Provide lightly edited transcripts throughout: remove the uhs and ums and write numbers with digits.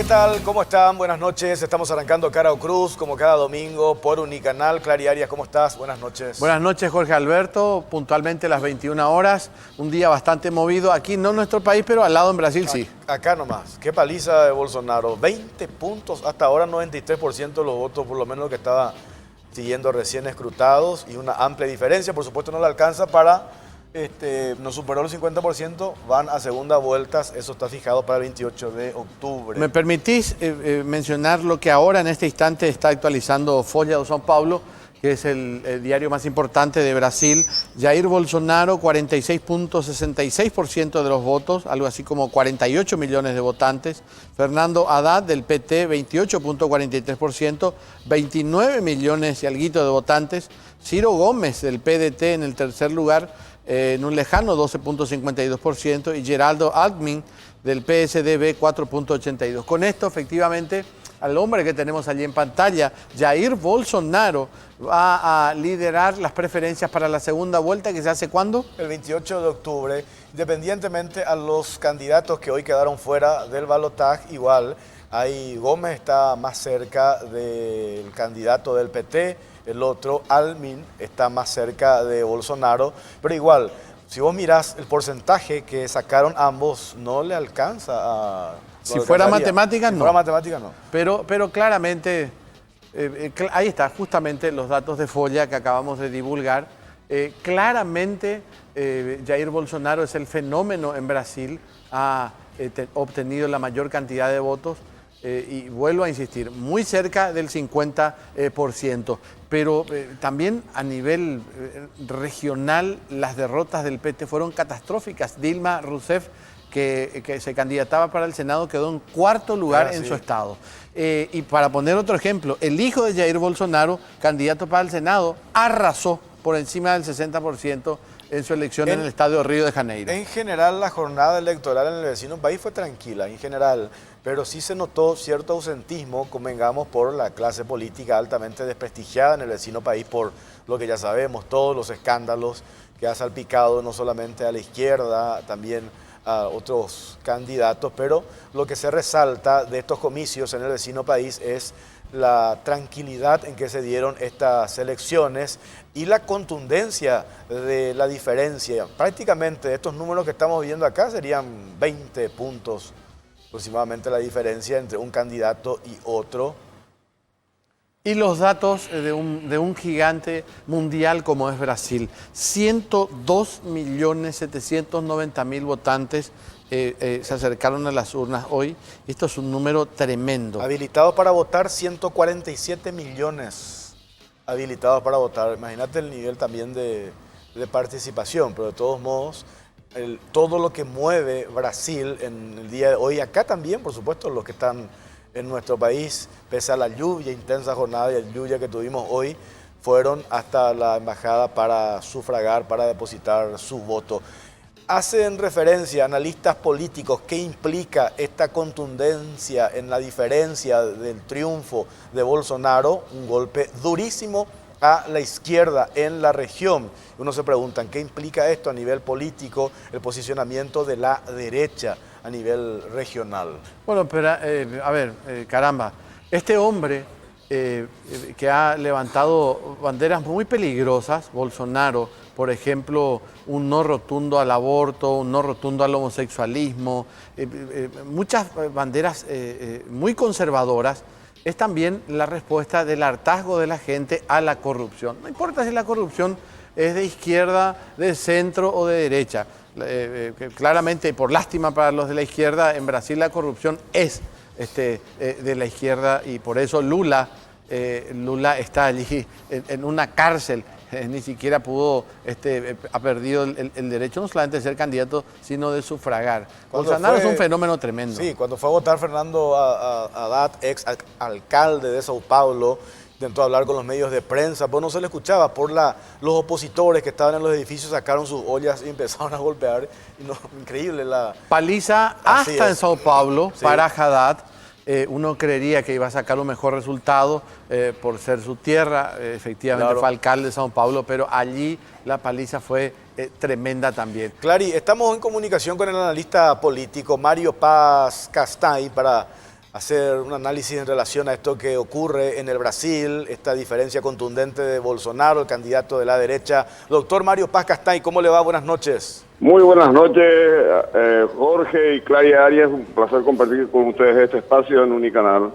tal? ¿Cómo están? Buenas noches. Estamos arrancando Cara o Cruz, como cada domingo, por Unicanal. Clary Arias, ¿cómo estás? Buenas noches. Buenas noches, Jorge Alberto. Puntualmente a las 21 horas. Un día bastante movido. Aquí no en nuestro país, pero al lado en Brasil sí. Acá nomás. Qué paliza de Bolsonaro. 20 puntos, hasta ahora 93% de los votos, por lo menos lo que estaba siguiendo recién escrutados. Y una amplia diferencia. Por supuesto no le alcanza para... no superó el 50%, van a segunda vuelta, eso está fijado para el 28 de octubre. ¿Me permitís mencionar lo que ahora en este instante está actualizando Folha de São Paulo, que es el diario más importante de Brasil? Jair Bolsonaro, 46.66% de los votos, algo así como 48 millones de votantes. Fernando Haddad, del PT, 28.43%, 29 millones y alguito de votantes. Ciro Gómez, del PDT, en el tercer lugar, en un lejano 12.52%, y Geraldo Alckmin del PSDB 4.82%. Con esto, efectivamente, al hombre que tenemos allí en pantalla, Jair Bolsonaro, va a liderar las preferencias para la segunda vuelta, que se hace ¿cuándo? El 28 de octubre, independientemente a los candidatos que hoy quedaron fuera del balotaje, igual, ahí Gómez está más cerca del candidato del PT, el otro, Alckmin, está más cerca de Bolsonaro, pero igual, si vos mirás el porcentaje que sacaron ambos, no le alcanza a... Si fuera matemáticas, no. Si fuera matemáticas, no. Pero claramente, ahí está, justamente los datos de Folha que acabamos de divulgar. Claramente, Jair Bolsonaro es el fenómeno en Brasil, ha obtenido la mayor cantidad de votos. Y vuelvo a insistir, muy cerca del 50%, pero también a nivel regional las derrotas del PT fueron catastróficas. Dilma Rousseff, que se candidataba para el Senado, quedó en cuarto lugar en su estado. Y para poner otro ejemplo, el hijo de Jair Bolsonaro, candidato para el Senado, arrasó por encima del 60% en su elección en el estadio Río de Janeiro. En general, la jornada electoral en el vecino país fue tranquila, en general, pero sí se notó cierto ausentismo, convengamos, por la clase política altamente desprestigiada en el vecino país, por lo que ya sabemos, todos los escándalos que ha salpicado no solamente a la izquierda, también a otros candidatos, pero lo que se resalta de estos comicios en el vecino país es la tranquilidad en que se dieron estas elecciones y la contundencia de la diferencia. Prácticamente estos números que estamos viendo acá serían 20 puntos aproximadamente la diferencia entre un candidato y otro. Y los datos de un gigante mundial como es Brasil. 102.790.000 votantes se acercaron a las urnas hoy. Esto es un número tremendo. Habilitados para votar, 147 millones habilitados para votar. Imagínate el nivel también de participación, pero de todos modos, todo lo que mueve Brasil en el día de hoy, acá también, por supuesto, los que están en nuestro país, pese a la lluvia, intensa jornada de lluvia que tuvimos hoy, fueron hasta la embajada para sufragar, para depositar su voto. Hacen referencia analistas políticos qué implica esta contundencia en la diferencia del triunfo de Bolsonaro, un golpe durísimo a la izquierda en la región. Uno se pregunta, ¿qué implica esto a nivel político, el posicionamiento de la derecha a nivel regional? Bueno, pero a ver, caramba, este hombre que ha levantado banderas muy peligrosas, Bolsonaro, por ejemplo, un no rotundo al aborto, un no rotundo al homosexualismo, muchas banderas muy conservadoras, es también la respuesta del hartazgo de la gente a la corrupción. No importa si la corrupción es de izquierda, de centro o de derecha. Claramente, por lástima para los de la izquierda, en Brasil la corrupción es de la izquierda y por eso Lula está allí en una cárcel. Ni siquiera ha perdido el derecho no solamente de ser candidato, sino de sufragar. Bolsonaro es un fenómeno tremendo. Sí, cuando fue a votar Fernando Haddad, ex alcalde de São Paulo, intentó hablar con los medios de prensa, pero no se le escuchaba. Los opositores que estaban en los edificios sacaron sus ollas y empezaron a golpear. Y no, increíble la... Paliza hasta en São Paulo, sí, para Haddad. Uno creería que iba a sacar un mejor resultado por ser su tierra, efectivamente claro, fue alcalde de São Paulo, pero allí la paliza fue tremenda también. Clary, estamos en comunicación con el analista político Mario Paz Castay para hacer un análisis en relación a esto que ocurre en el Brasil, esta diferencia contundente de Bolsonaro, el candidato de la derecha. Doctor Mario Paz Castaing, ¿cómo le va? Buenas noches. Muy buenas noches, Jorge y Claria Arias. Un placer compartir con ustedes este espacio en Unicanal.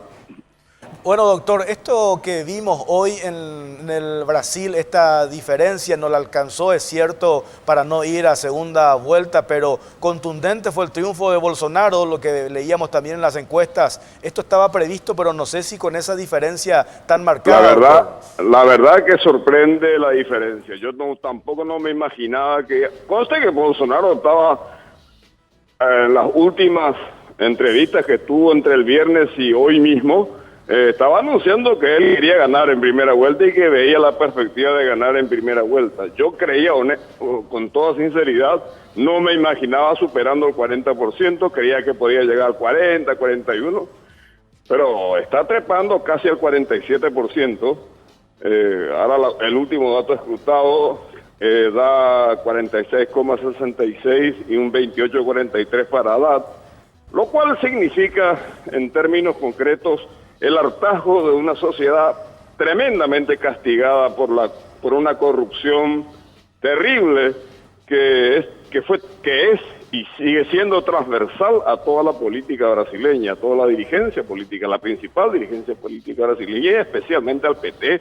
Bueno, doctor, esto que vimos hoy en el Brasil, esta diferencia no la alcanzó, es cierto, para no ir a segunda vuelta, pero contundente fue el triunfo de Bolsonaro, lo que leíamos también en las encuestas. Esto estaba previsto, pero no sé si con esa diferencia tan marcada. La verdad que sorprende la diferencia. Yo tampoco no me imaginaba que... Conste que Bolsonaro estaba en las últimas entrevistas que tuvo entre el viernes y hoy mismo, estaba anunciando que él quería ganar en primera vuelta y que veía la perspectiva de ganar en primera vuelta. Yo creía, con toda sinceridad, no me imaginaba superando el 40%, creía que podía llegar al 40, 41%, pero está trepando casi al 47%. Ahora el último dato escrutado da 46,66 y un 28,43 para Haddad, lo cual significa, en términos concretos, el hartazgo de una sociedad tremendamente castigada por una corrupción terrible que es y sigue siendo transversal a toda la política brasileña, a toda la dirigencia política, la principal dirigencia política brasileña, y especialmente al PT,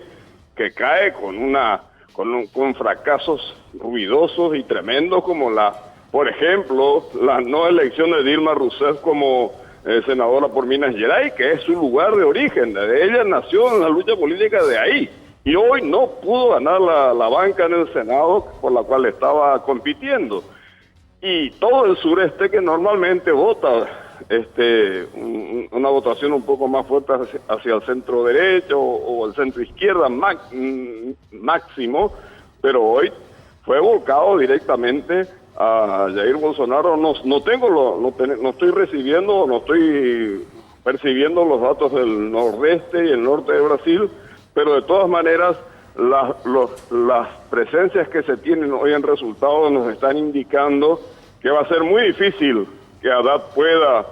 que cae con fracasos ruidosos y tremendos como por ejemplo, la no elección de Dilma Rousseff como senadora por Minas Gerais, que es su lugar de origen. Ella nació en la lucha política de ahí y hoy no pudo ganar la banca en el Senado por la cual estaba compitiendo. Y todo el sureste, que normalmente vota una votación un poco más fuerte hacia el centro derecho o el centro izquierda máximo, pero hoy fue volcado directamente a Jair Bolsonaro. No estoy percibiendo los datos del nordeste y el norte de Brasil, pero de todas maneras las presencias que se tienen hoy en resultados nos están indicando que va a ser muy difícil que Haddad pueda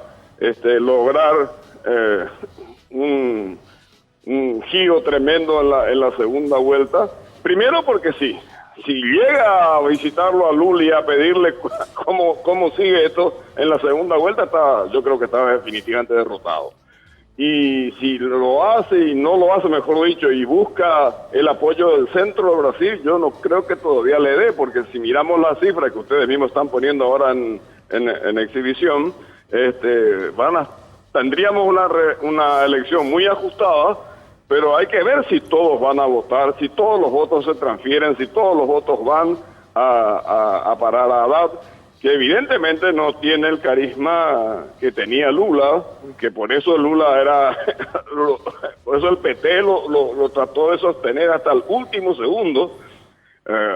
lograr un giro tremendo en la segunda vuelta. Primero porque si llega a visitarlo a Lula y a pedirle cómo sigue esto en la segunda vuelta, yo creo que está definitivamente derrotado. Y si lo hace y no lo hace, mejor dicho, y busca el apoyo del centro de Brasil, yo no creo que todavía le dé, porque si miramos las cifras que ustedes mismos están poniendo ahora en exhibición, tendríamos una elección muy ajustada. Pero hay que ver si todos van a votar, si todos los votos se transfieren, si todos los votos van a parar a Haddad, que evidentemente no tiene el carisma que tenía Lula, que por eso Lula por eso el PT lo trató de sostener hasta el último segundo,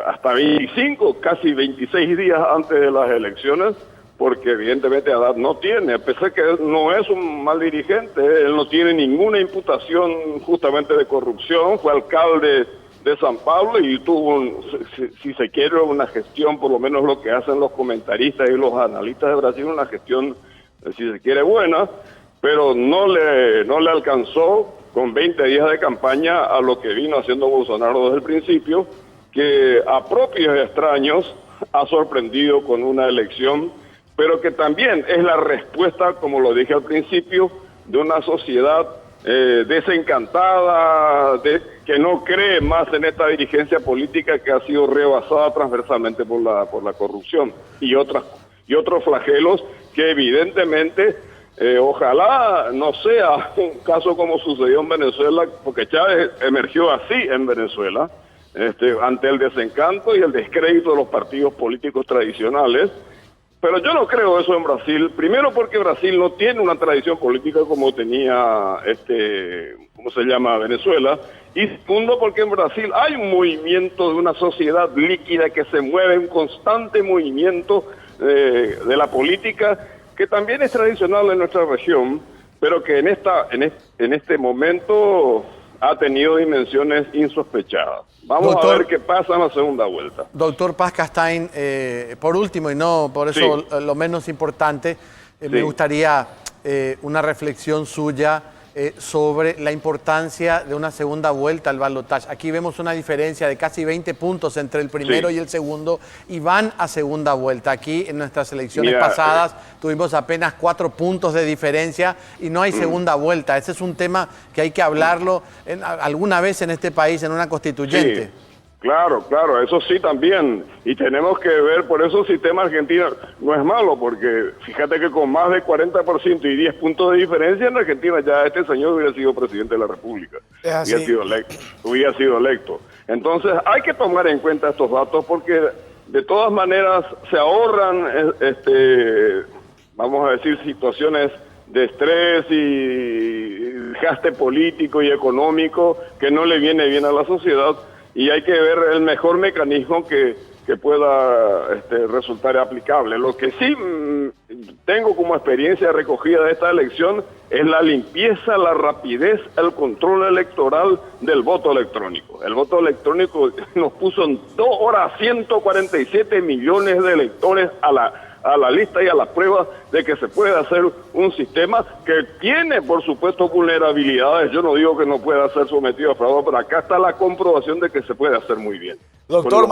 hasta 25, casi 26 días antes de las elecciones, porque evidentemente Haddad no tiene, a pesar que no es un mal dirigente, él no tiene ninguna imputación justamente de corrupción, fue alcalde de San Pablo y tuvo, si se quiere, una gestión, por lo menos lo que hacen los comentaristas y los analistas de Brasil, una gestión, si se quiere, buena, pero no le alcanzó con 20 días de campaña a lo que vino haciendo Bolsonaro desde el principio, que a propios extraños ha sorprendido con una elección, pero que también es la respuesta, como lo dije al principio, de una sociedad desencantada, que no cree más en esta dirigencia política que ha sido rebasada transversalmente por la corrupción y otros flagelos que evidentemente ojalá no sea un caso como sucedió en Venezuela, porque Chávez emergió así en Venezuela, ante el desencanto y el descrédito de los partidos políticos tradicionales. Pero yo no creo eso en Brasil, primero porque Brasil no tiene una tradición política como tenía, Venezuela, y segundo porque en Brasil hay un movimiento de una sociedad líquida que se mueve, un constante movimiento de la política, que también es tradicional en nuestra región, pero que en este momento ha tenido dimensiones insospechadas. Vamos a ver qué pasa en la segunda vuelta. Doctor Paz Castaing, por último, y no por eso lo menos importante, me gustaría una reflexión suya sobre la importancia de una segunda vuelta al balotaje. Aquí vemos una diferencia de casi 20 puntos entre el primero y el segundo y van a segunda vuelta. Aquí en nuestras elecciones pasadas tuvimos apenas 4 puntos de diferencia y no hay segunda vuelta. Ese es un tema que hay que hablarlo alguna vez en este país, en una constituyente. Sí. Claro, claro, eso sí también. Y tenemos que ver, por eso el sistema argentino no es malo, porque fíjate que con más de 40% y 10 puntos de diferencia en Argentina ya este señor hubiera sido presidente de la República. Es así. Hubiera sido electo. Entonces hay que tomar en cuenta estos datos porque de todas maneras se ahorran, vamos a decir, situaciones de estrés y gasto político y económico que no le viene bien a la sociedad. Y hay que ver el mejor mecanismo que pueda resultar aplicable. Lo que sí tengo como experiencia recogida de esta elección es la limpieza, la rapidez, el control electoral del voto electrónico. El voto electrónico nos puso en 2 horas 147 millones de electores a la lista y a la prueba de que se puede hacer un sistema que tiene, por supuesto, vulnerabilidades. Yo no digo que no pueda ser sometido a fraude, pero acá está la comprobación de que se puede hacer muy bien. Doctor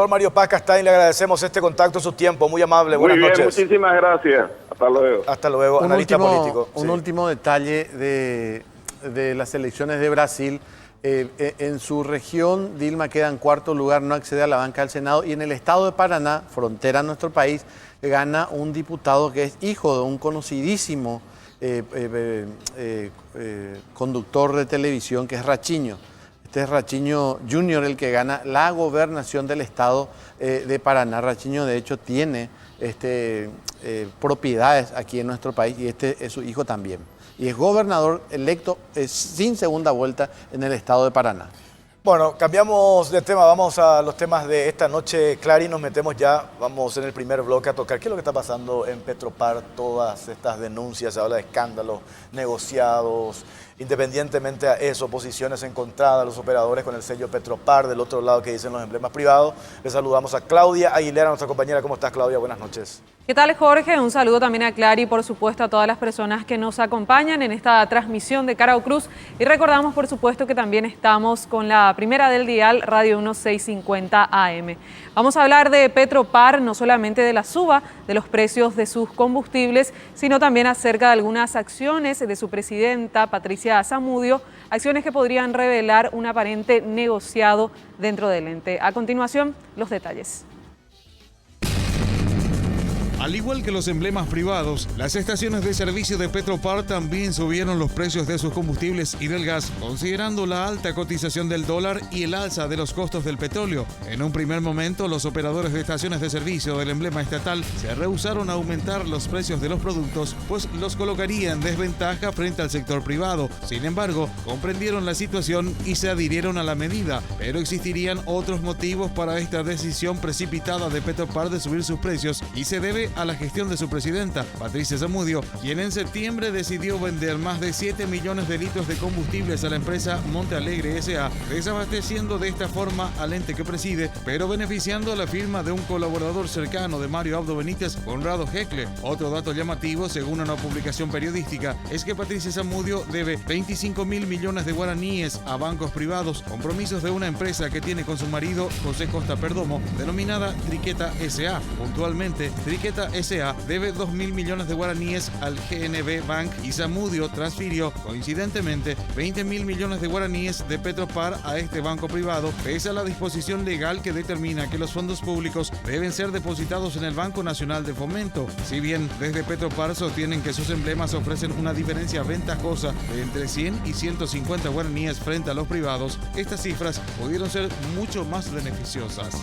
Mario Paz Castaing, le agradecemos este contacto, su tiempo, muy amable. Buenas noches. Muchísimas gracias. Hasta luego. Hasta luego, analista político. Un último detalle de las elecciones de Brasil. En su región, Dilma queda en 4º lugar, no accede a la banca del Senado, y en el estado de Paraná, frontera a nuestro país, gana un diputado que es hijo de un conocidísimo conductor de televisión, que es Rachiño. Este es Rachiño Jr. el que gana la gobernación del estado de Paraná. Rachiño, de hecho, tiene propiedades aquí en nuestro país y este es su hijo también. Y es gobernador electo sin segunda vuelta en el estado de Paraná. Bueno, cambiamos de tema, vamos a los temas de esta noche, Clary, nos metemos ya, vamos en el primer bloque a tocar qué es lo que está pasando en Petropar, todas estas denuncias, se habla de escándalos negociados, independientemente a eso, posiciones encontradas, los operadores con el sello Petropar, del otro lado que dicen los emblemas privados. Le saludamos a Claudia Aguilera, nuestra compañera. ¿Cómo estás, Claudia? Buenas noches. ¿Qué tal, Jorge? Un saludo también a Clary y, por supuesto, a todas las personas que nos acompañan en esta transmisión de Cara o Cruz. Y recordamos, por supuesto, que también estamos con la primera del dial, Radio 1650 AM. Vamos a hablar de Petropar, no solamente de la suba de los precios de sus combustibles, sino también acerca de algunas acciones de su presidenta, Patricia Zamudio, acciones que podrían revelar un aparente negociado dentro del ente. A continuación, los detalles. Al igual que los emblemas privados, las estaciones de servicio de Petropar también subieron los precios de sus combustibles y del gas, considerando la alta cotización del dólar y el alza de los costos del petróleo. En un primer momento, los operadores de estaciones de servicio del emblema estatal se rehusaron a aumentar los precios de los productos, pues los colocaría en desventaja frente al sector privado. Sin embargo, comprendieron la situación y se adhirieron a la medida, pero existirían otros motivos para esta decisión precipitada de Petropar de subir sus precios y se debe a la gestión de su presidenta, Patricia Zamudio, quien en septiembre decidió vender más de 7 millones de litros de combustibles a la empresa Monte Alegre S.A., desabasteciendo de esta forma al ente que preside, pero beneficiando a la firma de un colaborador cercano de Mario Abdo Benítez, Conrado Heckle. Otro dato llamativo, según una publicación periodística, es que Patricia Zamudio debe 25 mil millones de guaraníes a bancos privados, compromisos de una empresa que tiene con su marido, José Costa Perdomo, denominada Triqueta S.A. Puntualmente, Triqueta S.A. debe 2.000 millones de guaraníes al GNB Bank y Zamudio transfirió, coincidentemente, 20.000 millones de guaraníes de Petropar a este banco privado, pese a la disposición legal que determina que los fondos públicos deben ser depositados en el Banco Nacional de Fomento. Si bien desde Petropar sostienen que sus emblemas ofrecen una diferencia ventajosa de entre 100 y 150 guaraníes frente a los privados, estas cifras pudieron ser mucho más beneficiosas.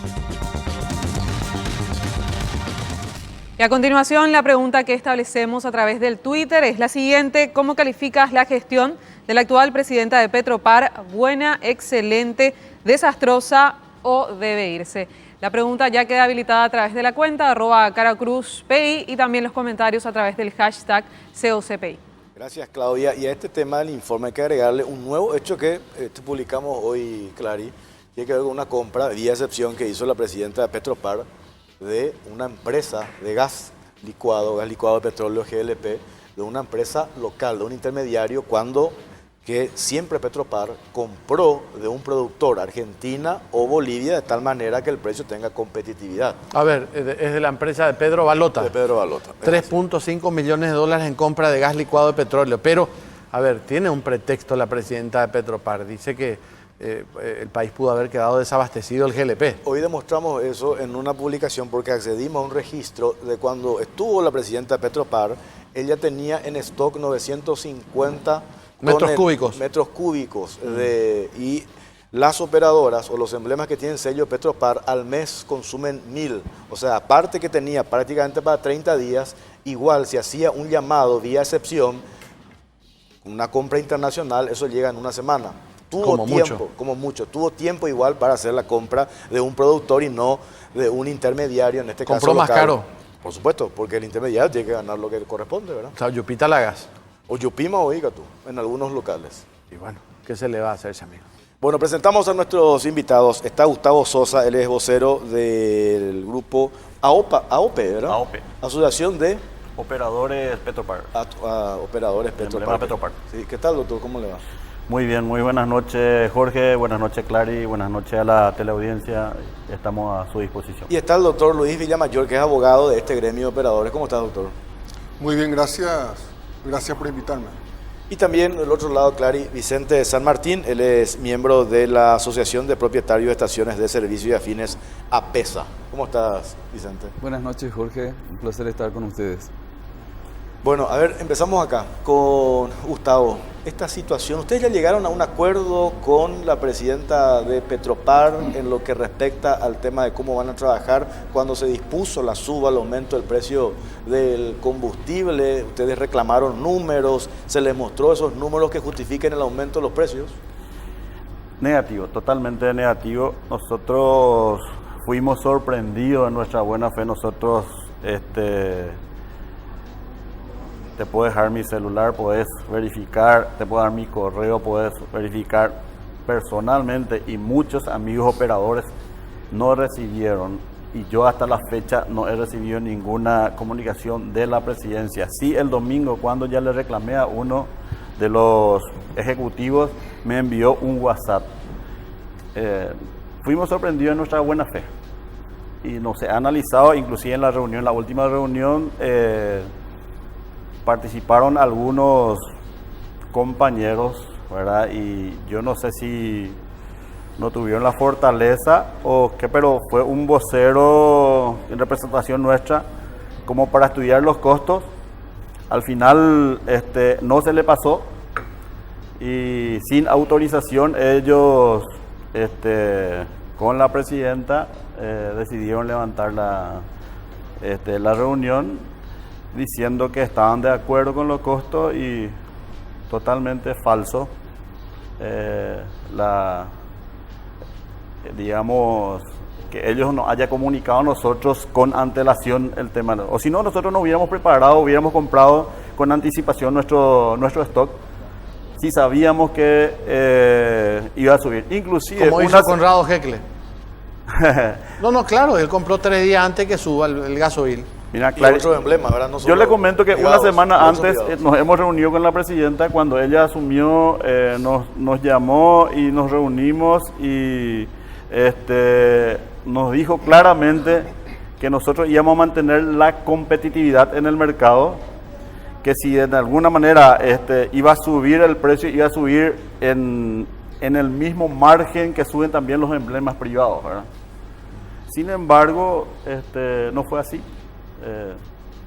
Y a continuación, la pregunta que establecemos a través del Twitter es la siguiente: ¿cómo calificas la gestión de la actual presidenta de Petropar? ¿Buena, excelente, desastrosa o debe irse? La pregunta ya queda habilitada a través de la cuenta @caracruzpi y también los comentarios a través del hashtag COCPI. Gracias, Claudia. Y a este tema del informe hay que agregarle un nuevo hecho que publicamos hoy, Clary, tiene que ver con una compra vía excepción que hizo la presidenta de Petropar de una empresa de gas licuado, gas licuado de petróleo GLP, de una empresa local, de un intermediario, cuando que siempre Petropar compró de un productor, Argentina o Bolivia, de tal manera que el precio tenga competitividad. A ver, es de la empresa de Pedro Balota. De Pedro Balota. 3.5 millones de dólares en compra de gas licuado de petróleo. Pero, a ver, tiene un pretexto la presidenta de Petropar. Dice que el país pudo haber quedado desabastecido el GLP. Hoy demostramos eso en una publicación porque accedimos a un registro de cuando estuvo la presidenta de Petropar. Ella tenía en stock 950 metros cúbicos. Y las operadoras o los emblemas que tienen sello Petropar al mes consumen 1000. O sea, aparte que tenía prácticamente para 30 días, igual si hacía un llamado vía excepción, una compra internacional, eso llega en una semana. Tuvo tiempo igual para hacer la compra de un productor y no de un intermediario, en este caso ¿compró más caro? Por supuesto, porque el intermediario tiene que ganar lo que corresponde, ¿verdad? O sea, Yupita la gas. O Yupima o Ígatu, en algunos locales. Y bueno, ¿qué se le va a hacer, amigo? Bueno, presentamos a nuestros invitados. Está Gustavo Sosa, él es vocero del grupo AOPE, ¿verdad? AOPE. Asociación de Operadores Petropar. Operadores Petropar. Petropar. Sí, ¿qué tal, doctor? ¿Cómo le va? Muy bien, muy buenas noches, Jorge. Buenas noches, Clary. Buenas noches a la teleaudiencia. Estamos a su disposición. Y está el doctor Luis Villamayor, que es abogado de este gremio de operadores. ¿Cómo está, doctor? Muy bien, gracias. Gracias por invitarme. Y también del otro lado, Clary, Vicente de San Martín. Él es miembro de la Asociación de Propietarios de Estaciones de Servicio y Afines, APESA. ¿Cómo estás, Vicente? Buenas noches, Jorge. Un placer estar con ustedes. Bueno, a ver, empezamos acá con Gustavo. Esta situación, ¿ustedes ya llegaron a un acuerdo con la presidenta de Petropar en lo que respecta al tema de cómo van a trabajar cuando se dispuso la suba, el aumento del precio del combustible? ¿Ustedes reclamaron números? ¿Se les mostró esos números que justifiquen el aumento de los precios? Negativo, totalmente negativo. Nosotros fuimos sorprendidos en nuestra buena fe. Nosotros, te puedo dejar mi celular, puedes verificar, te puedo dar mi correo, puedes verificar personalmente, y muchos amigos operadores no recibieron, y yo hasta la fecha no he recibido ninguna comunicación de la presidencia. Sí, el domingo, cuando ya le reclamé a uno de los ejecutivos, me envió un WhatsApp. Fuimos sorprendidos en nuestra buena fe y nos he analizado, inclusive en la reunión, la última reunión, participaron algunos compañeros, ¿verdad? Y yo no sé si no tuvieron la fortaleza o qué, pero fue un vocero en representación nuestra como para estudiar los costos. Al final no se le pasó y sin autorización ellos con la presidenta decidieron levantar la reunión, diciendo que estaban de acuerdo con los costos, y totalmente falso. Digamos que ellos nos haya comunicado a nosotros con antelación el tema, o si no, nosotros nos hubiéramos preparado, hubiéramos comprado con anticipación nuestro stock si sabíamos que iba a subir. Inclusive como hizo Conrado Heckle. No, claro, él compró 3 días antes que suba el gasoil. Mira, y otro emblema, ¿verdad? No yo le comento que privados, una semana antes privados. Nos hemos reunido con la presidenta. Cuando ella asumió, nos llamó y nos reunimos y nos dijo claramente que nosotros íbamos a mantener la competitividad en el mercado, que si de alguna manera iba a subir el precio, iba a subir en el mismo margen que suben también los emblemas privados, ¿verdad? Sin embargo, no fue así.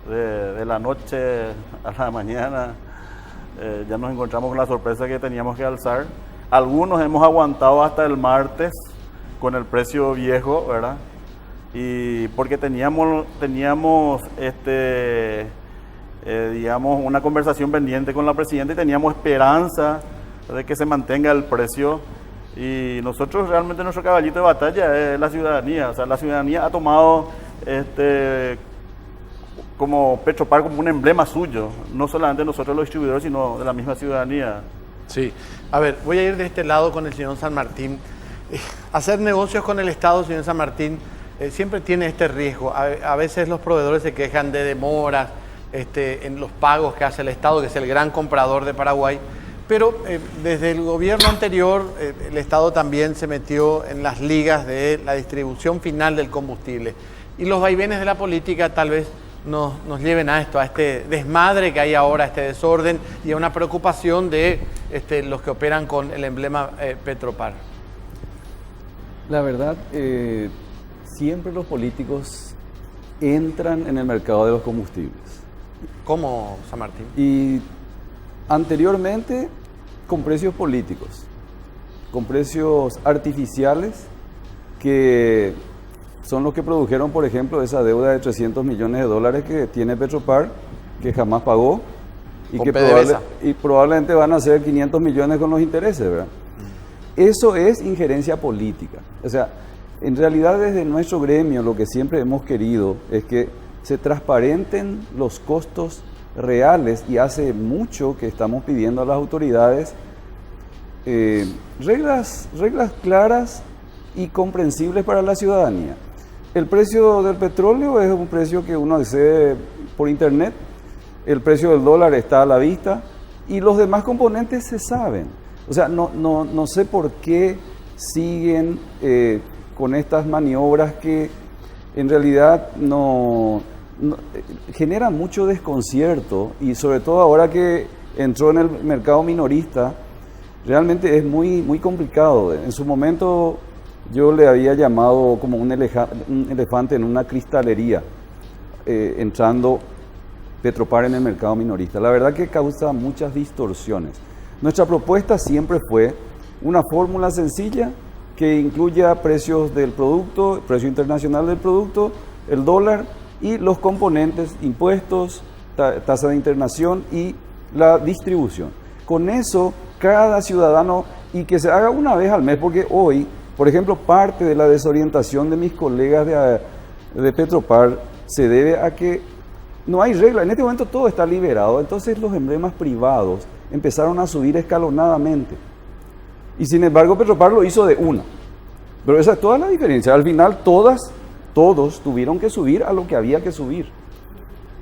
De la noche a la mañana ya nos encontramos con la sorpresa que teníamos que alzar. Algunos hemos aguantado hasta el martes con el precio viejo, ¿verdad? Y porque teníamos digamos, una conversación pendiente con la presidenta y teníamos esperanza de que se mantenga el precio. Y nosotros realmente, nuestro caballito de batalla es la ciudadanía. O sea, la ciudadanía ha tomado como Petropar como un emblema suyo, no solamente nosotros los distribuidores, sino de la misma ciudadanía. Sí, a ver, voy a ir de este lado con el señor San Martín. Hacer negocios con el Estado, señor San Martín, siempre tiene este riesgo. A veces los proveedores se quejan de demoras en los pagos que hace el Estado, que es el gran comprador de Paraguay, pero desde el gobierno anterior el Estado también se metió en las ligas de la distribución final del combustible. Y los vaivenes de la política tal vez nos lleven a esto, a este desmadre que hay ahora, a este desorden y a una preocupación de los que operan con el emblema Petropar. La verdad, siempre los políticos entran en el mercado de los combustibles. ¿Cómo, San Martín? Y anteriormente con precios políticos, con precios artificiales que son los que produjeron, por ejemplo, esa deuda de 300 millones de dólares que tiene Petropar, que jamás pagó y con que PDVSA. probablemente van a ser 500 millones con los intereses, ¿verdad? Eso es injerencia política. O sea, en realidad desde nuestro gremio lo que siempre hemos querido es que se transparenten los costos reales, y hace mucho que estamos pidiendo a las autoridades reglas claras y comprensibles para la ciudadanía. El precio del petróleo es un precio que uno accede por internet, el precio del dólar está a la vista y los demás componentes se saben. O sea, no sé por qué siguen con estas maniobras que en realidad genera mucho desconcierto, y sobre todo ahora que entró en el mercado minorista, realmente es muy complicado. En su momento yo le había llamado como un elefante en una cristalería, entrando Petropar en el mercado minorista. La verdad que causa muchas distorsiones. Nuestra propuesta siempre fue una fórmula sencilla que incluya precios del producto, precio internacional del producto, el dólar y los componentes, impuestos, tasa de internación y la distribución. Con eso, cada ciudadano, y que se haga una vez al mes, porque hoy, por ejemplo, parte de la desorientación de mis colegas de Petropar se debe a que no hay regla. En este momento todo está liberado, entonces los emblemas privados empezaron a subir escalonadamente. Y sin embargo, Petropar lo hizo de una. Pero esa es toda la diferencia. Al final, todos tuvieron que subir a lo que había que subir.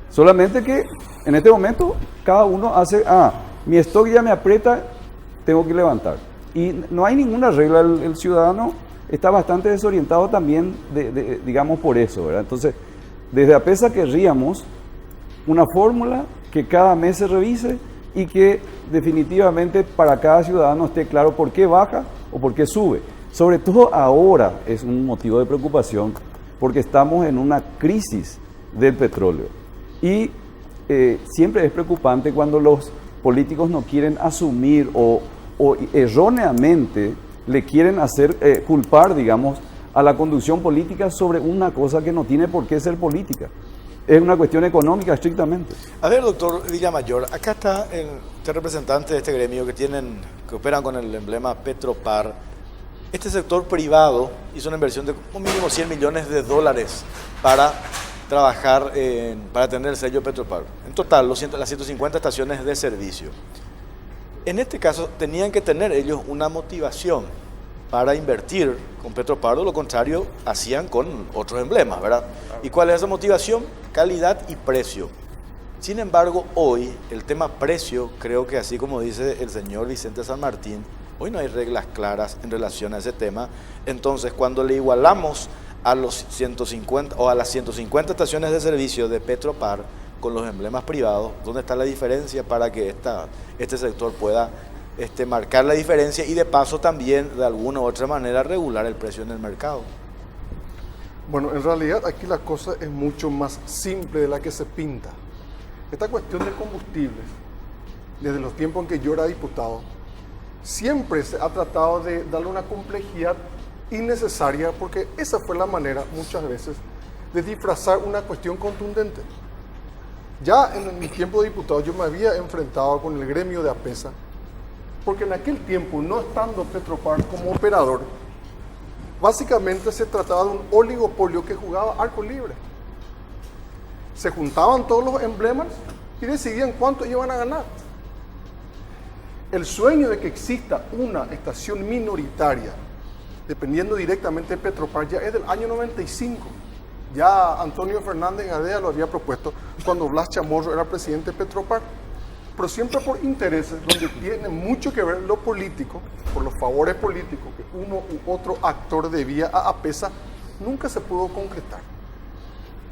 Solamente que en este momento cada uno hace, mi stock ya me aprieta, tengo que levantar. Y no hay ninguna regla, el ciudadano está bastante desorientado también, digamos, por eso, ¿verdad? Entonces, desde APESA querríamos una fórmula que cada mes se revise y que definitivamente para cada ciudadano esté claro por qué baja o por qué sube. Sobre todo ahora es un motivo de preocupación porque estamos en una crisis del petróleo. Y siempre es preocupante cuando los políticos no quieren asumir o erróneamente le quieren hacer culpar, digamos, a la conducción política sobre una cosa que no tiene por qué ser política. Es una cuestión económica estrictamente. A ver, doctor Villamayor, acá está este representante de este gremio que operan con el emblema Petropar. Este sector privado hizo una inversión de un mínimo 100 millones de dólares para trabajar, para tener el sello Petropar. En total, las 150 estaciones de servicio. En este caso, tenían que tener ellos una motivación para invertir con Petropar, o lo contrario, hacían con otros emblemas, ¿verdad? ¿Y cuál es esa motivación? Calidad y precio. Sin embargo, hoy, el tema precio, creo que así como dice el señor Vicente San Martín, hoy no hay reglas claras en relación a ese tema. Entonces, cuando le igualamos a los 150 o a las 150 estaciones de servicio de Petropar con los emblemas privados, ¿dónde está la diferencia para que este sector pueda marcar la diferencia y de paso también de alguna u otra manera regular el precio en el mercado? Bueno, en realidad aquí la cosa es mucho más simple de la que se pinta. Esta cuestión de combustibles, desde los tiempos en que yo era diputado, siempre se ha tratado de darle una complejidad innecesaria, porque esa fue la manera muchas veces de disfrazar una cuestión contundente. Ya en mi tiempo de diputado yo me había enfrentado con el gremio de APESA, porque en aquel tiempo, no estando Petropar como operador, básicamente se trataba de un oligopolio que jugaba arco libre. Se juntaban todos los emblemas y decidían cuánto iban a ganar. El sueño de que exista una estación minoritaria dependiendo directamente de Petropar, ya es del año 95. Ya Antonio Fernández Gadea lo había propuesto cuando Blas Chamorro era presidente de Petropar. Pero siempre por intereses, donde tiene mucho que ver lo político, por los favores políticos que uno u otro actor debía a APESA, nunca se pudo concretar.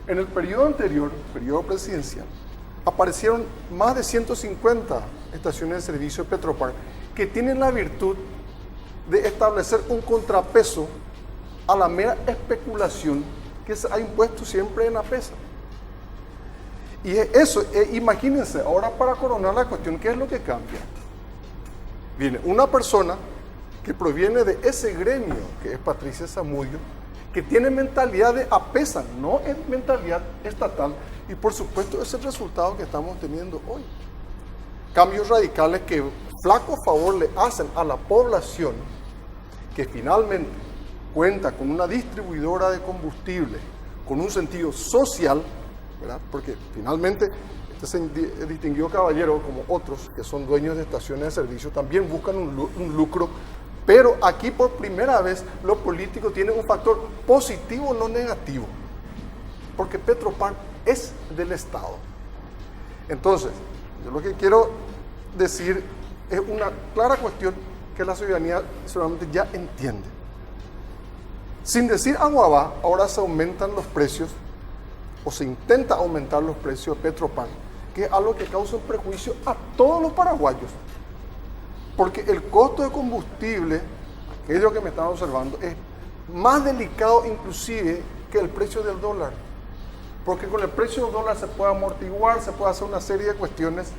En el periodo anterior, periodo presidencial, aparecieron más de 150 estaciones de servicio de Petropar que tienen la virtud de establecer un contrapeso a la mera especulación que se ha impuesto siempre en APESA. Y eso, imagínense, ahora para coronar la cuestión, ¿qué es lo que cambia? Viene una persona que proviene de ese gremio, que es Patricia Zamudio, que tiene mentalidad de APESA, no es mentalidad estatal, y por supuesto es el resultado que estamos teniendo hoy. Cambios radicales que flaco favor le hacen a la población, que finalmente cuenta con una distribuidora de combustible, con un sentido social, ¿verdad? Porque finalmente este distinguido caballero, como otros que son dueños de estaciones de servicio, también buscan un lucro, pero aquí por primera vez lo político tiene un factor positivo, no negativo, porque Petropar es del Estado. Entonces, yo lo que quiero decir es una clara cuestión que la ciudadanía seguramente ya entiende. Sin decir aguabá, ahora se aumentan los precios, o se intenta aumentar los precios de Petropar, que es algo que causa un prejuicio a todos los paraguayos. Porque el costo de combustible, aquello que me están observando, es más delicado inclusive que el precio del dólar. Porque con el precio del dólar se puede amortiguar, se puede hacer una serie de cuestiones,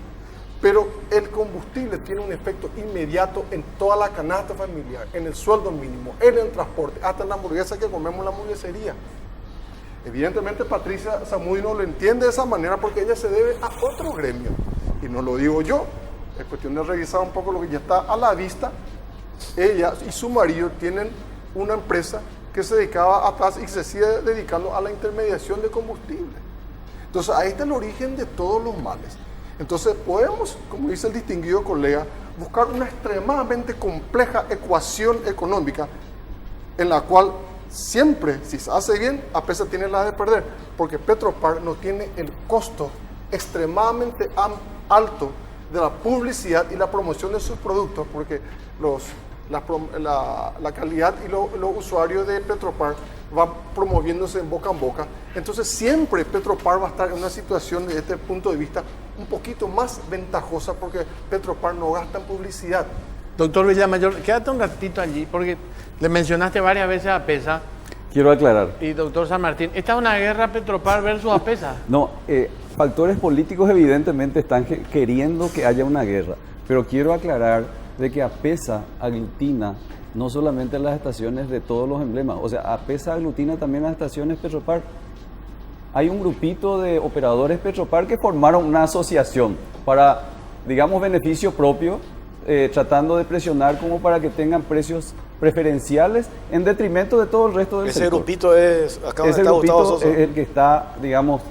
pero el combustible tiene un efecto inmediato en toda la canasta familiar, en el sueldo mínimo, en el transporte, hasta en la hamburguesa que comemos en la hamburguesería. Evidentemente Patricia Zamudio no lo entiende de esa manera porque ella se debe a otro gremio. Y no lo digo yo, es cuestión de revisar un poco lo que ya está a la vista. Ella y su marido tienen una empresa que se dedicaba atrás y se sigue dedicando a la intermediación de combustible. Entonces ahí está el origen de todos los males. Entonces podemos, como dice el distinguido colega, buscar una extremadamente compleja ecuación económica en la cual siempre, si se hace bien, APESA tiene la de perder, porque Petropar no tiene el costo extremadamente alto de la publicidad y la promoción de sus productos, porque la calidad y los usuarios de Petropar van promoviéndose en boca. Entonces siempre Petropar va a estar en una situación desde este punto de vista un poquito más ventajosa porque Petropar no gasta en publicidad. Doctor Villamayor, quédate un ratito allí porque le mencionaste varias veces a APESA. Quiero aclarar. Y doctor San Martín, ¿esta es una guerra Petropar versus APESA? No, factores políticos evidentemente están queriendo que haya una guerra, pero quiero aclarar de que APESA aglutina no solamente las estaciones de todos los emblemas, o sea, APESA aglutina también las estaciones Petropar. Hay un grupito de operadores Petropar que formaron una asociación para, digamos, beneficio propio, tratando de presionar como para que tengan precios preferenciales en detrimento de todo el resto del sector. Ese grupito es, acá donde ese está grupito Gustavo Soso, es el que está, digamos,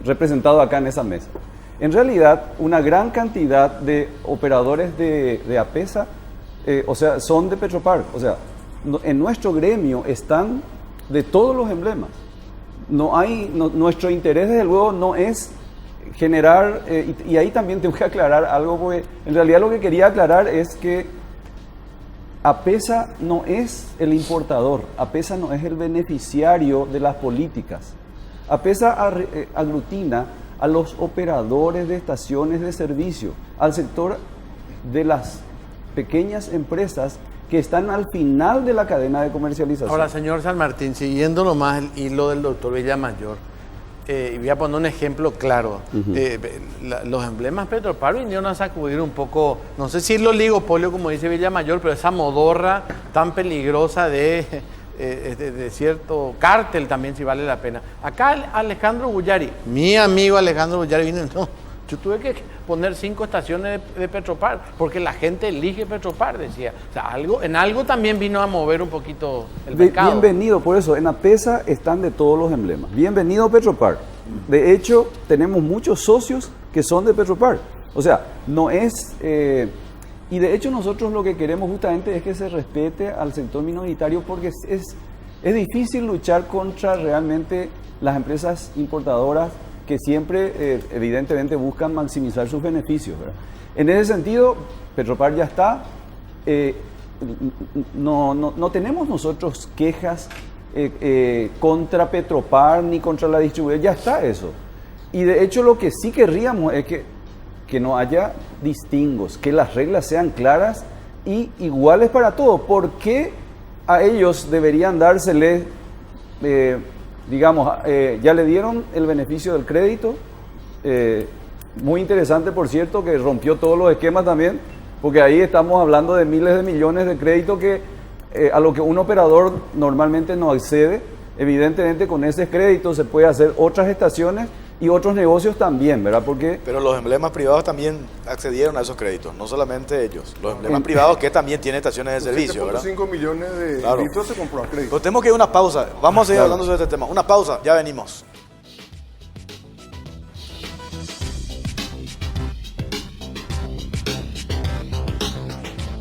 representado acá en esa mesa. En realidad, una gran cantidad de operadores de APESA, o sea, son de Petropar. O sea, en nuestro gremio están de todos los emblemas. Nuestro interés, desde luego, no es generar, y ahí también tengo que aclarar algo, porque en realidad lo que quería aclarar es que APESA no es el importador, APESA no es el beneficiario de las políticas. APESA aglutina a los operadores de estaciones de servicio, al sector de las pequeñas empresas que están al final de la cadena de comercialización. Ahora, señor San Martín, siguiendo nomás el hilo del doctor Villamayor, voy a poner un ejemplo claro. Los emblemas Petropar vinieron a sacudir un poco, no sé si es lo oligopolio, como dice Villamayor, pero esa modorra tan peligrosa de cierto cártel también, si vale la pena. Acá Alejandro Bullari, mi amigo Alejandro Bullari, vino, no, yo tuve que poner 5 estaciones de Petropar, porque la gente elige Petropar, decía. O sea, en algo también vino a mover un poquito el mercado. Bienvenido, por eso, en APESA están de todos los emblemas. Bienvenido Petropar. De hecho, tenemos muchos socios que son de Petropar. O sea, no es Y de hecho nosotros lo que queremos justamente es que se respete al sector minoritario, porque es difícil luchar contra realmente las empresas importadoras que siempre evidentemente buscan maximizar sus beneficios, ¿verdad? En ese sentido, Petropar ya está. No tenemos nosotros quejas contra Petropar ni contra la distribuidora, ya está eso. Y de hecho lo que sí querríamos es que no haya distingos, que las reglas sean claras y iguales para todos. ¿Por qué a ellos deberían dársele, ya le dieron el beneficio del crédito? Muy interesante, por cierto, que rompió todos los esquemas también, porque ahí estamos hablando de miles de millones de crédito que a lo que un operador normalmente no accede. Evidentemente con ese crédito se puede hacer otras estaciones y otros negocios también, ¿verdad? Pero los emblemas privados también accedieron a esos créditos, no solamente ellos. Los emblemas privados que también tienen estaciones de servicio, ¿verdad? 5 millones de litros se compró a crédito. Pero tenemos que ir a una pausa. Vamos a seguir hablando sobre este tema. Una pausa, ya venimos.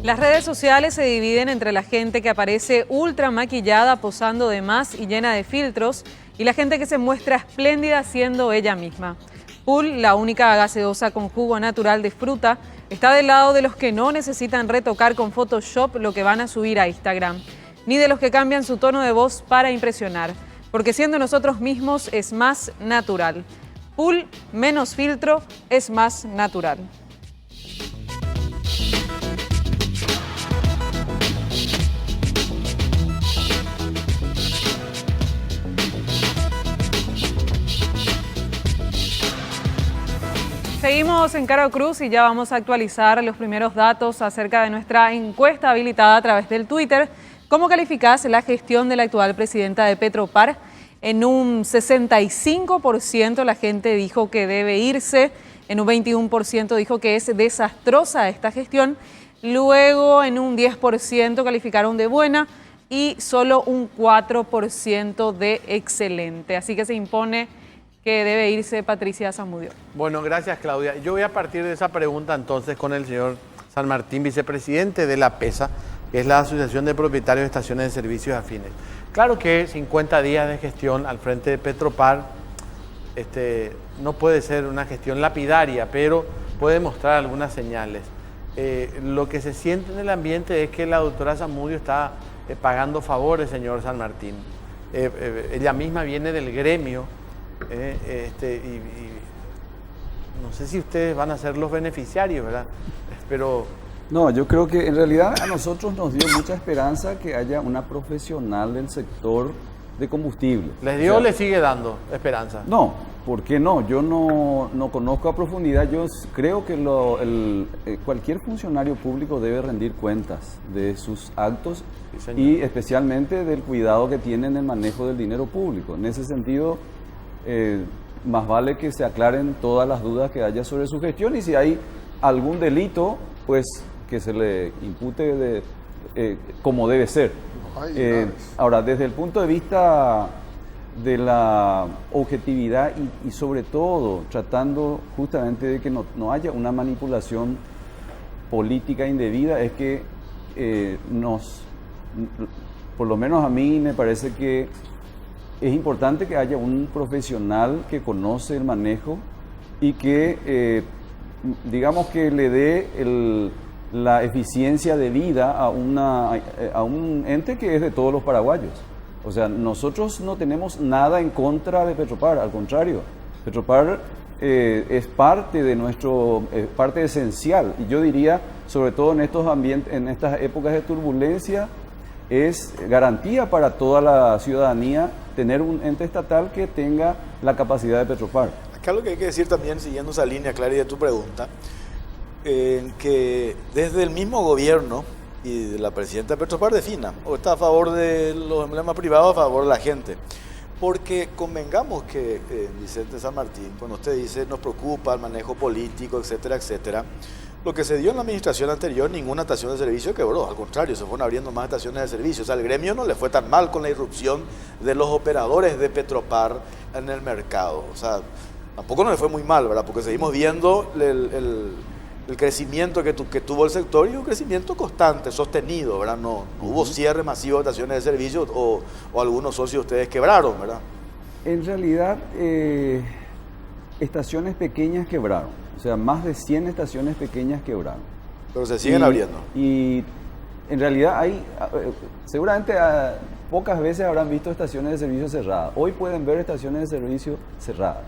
Las redes sociales se dividen entre la gente que aparece ultra maquillada, posando de más y llena de filtros, y la gente que se muestra espléndida siendo ella misma. Pool, la única gaseosa con jugo natural de fruta, está del lado de los que no necesitan retocar con Photoshop lo que van a subir a Instagram, ni de los que cambian su tono de voz para impresionar, porque siendo nosotros mismos es más natural. Pool, menos filtro, es más natural. Seguimos en Caro Cruz y ya vamos a actualizar los primeros datos acerca de nuestra encuesta habilitada a través del Twitter. ¿Cómo calificás la gestión de la actual presidenta de Petropar? En un 65% la gente dijo que debe irse, en un 21% dijo que es desastrosa esta gestión, luego en un 10% calificaron de buena y solo un 4% de excelente. Así que se impone que debe irse Patricia Zamudio. Bueno, gracias Claudia. Yo voy a partir de esa pregunta entonces con el señor San Martín, vicepresidente de la PESA, que es la Asociación de Propietarios de Estaciones de Servicios Afines. Claro que 50 días de gestión al frente de Petropar no puede ser una gestión lapidaria, pero puede mostrar algunas señales. Lo que se siente en el ambiente es que la doctora Zamudio está pagando favores, señor San Martín. Ella misma viene del gremio. Y no sé si ustedes van a ser los beneficiarios, ¿verdad? Pero... No, yo creo que en realidad a nosotros nos dio mucha esperanza que haya una profesional del sector de combustible. ¿Les dio o les sigue dando esperanza? No, ¿por qué no? Yo no conozco a profundidad. Yo creo que cualquier funcionario público debe rendir cuentas de sus actos, sí, y especialmente del cuidado que tiene en el manejo del dinero público. En ese sentido... más vale que se aclaren todas las dudas que haya sobre su gestión, y si hay algún delito, pues que se le impute como debe ser. Ahora, desde el punto de vista de la objetividad y sobre todo tratando justamente de que no haya una manipulación política indebida, es que por lo menos a mí me parece que es importante que haya un profesional que conoce el manejo y que, digamos, que le dé la eficiencia de vida a un ente que es de todos los paraguayos. O sea, nosotros no tenemos nada en contra de Petropar, al contrario. Petropar es parte de parte esencial, y yo diría, sobre todo en estas épocas de turbulencia, es garantía para toda la ciudadanía tener un ente estatal que tenga la capacidad de Petropar. Acá lo que hay que decir también, siguiendo esa línea, Clary, de tu pregunta, que desde el mismo gobierno y de la presidenta de Petropar defina, o está a favor de los emblemas privados, a favor de la gente. Porque convengamos que Vicente San Martín, cuando usted dice nos preocupa el manejo político, etcétera, etcétera, lo que se dio en la administración anterior, ninguna estación de servicio quebró, al contrario, se fueron abriendo más estaciones de servicio. O sea, al gremio no le fue tan mal con la irrupción de los operadores de Petropar en el mercado. O sea, tampoco no le fue muy mal, ¿verdad? Porque seguimos viendo el crecimiento que tuvo el sector y un crecimiento constante, sostenido, ¿verdad? No hubo cierre masivo de estaciones de servicio o algunos socios de ustedes quebraron, ¿verdad? En realidad, estaciones pequeñas quebraron. O sea, más de 100 estaciones pequeñas quebraron. Pero se siguen abriendo. Y en realidad hay, seguramente pocas veces habrán visto estaciones de servicio cerradas. Hoy pueden ver estaciones de servicio cerradas.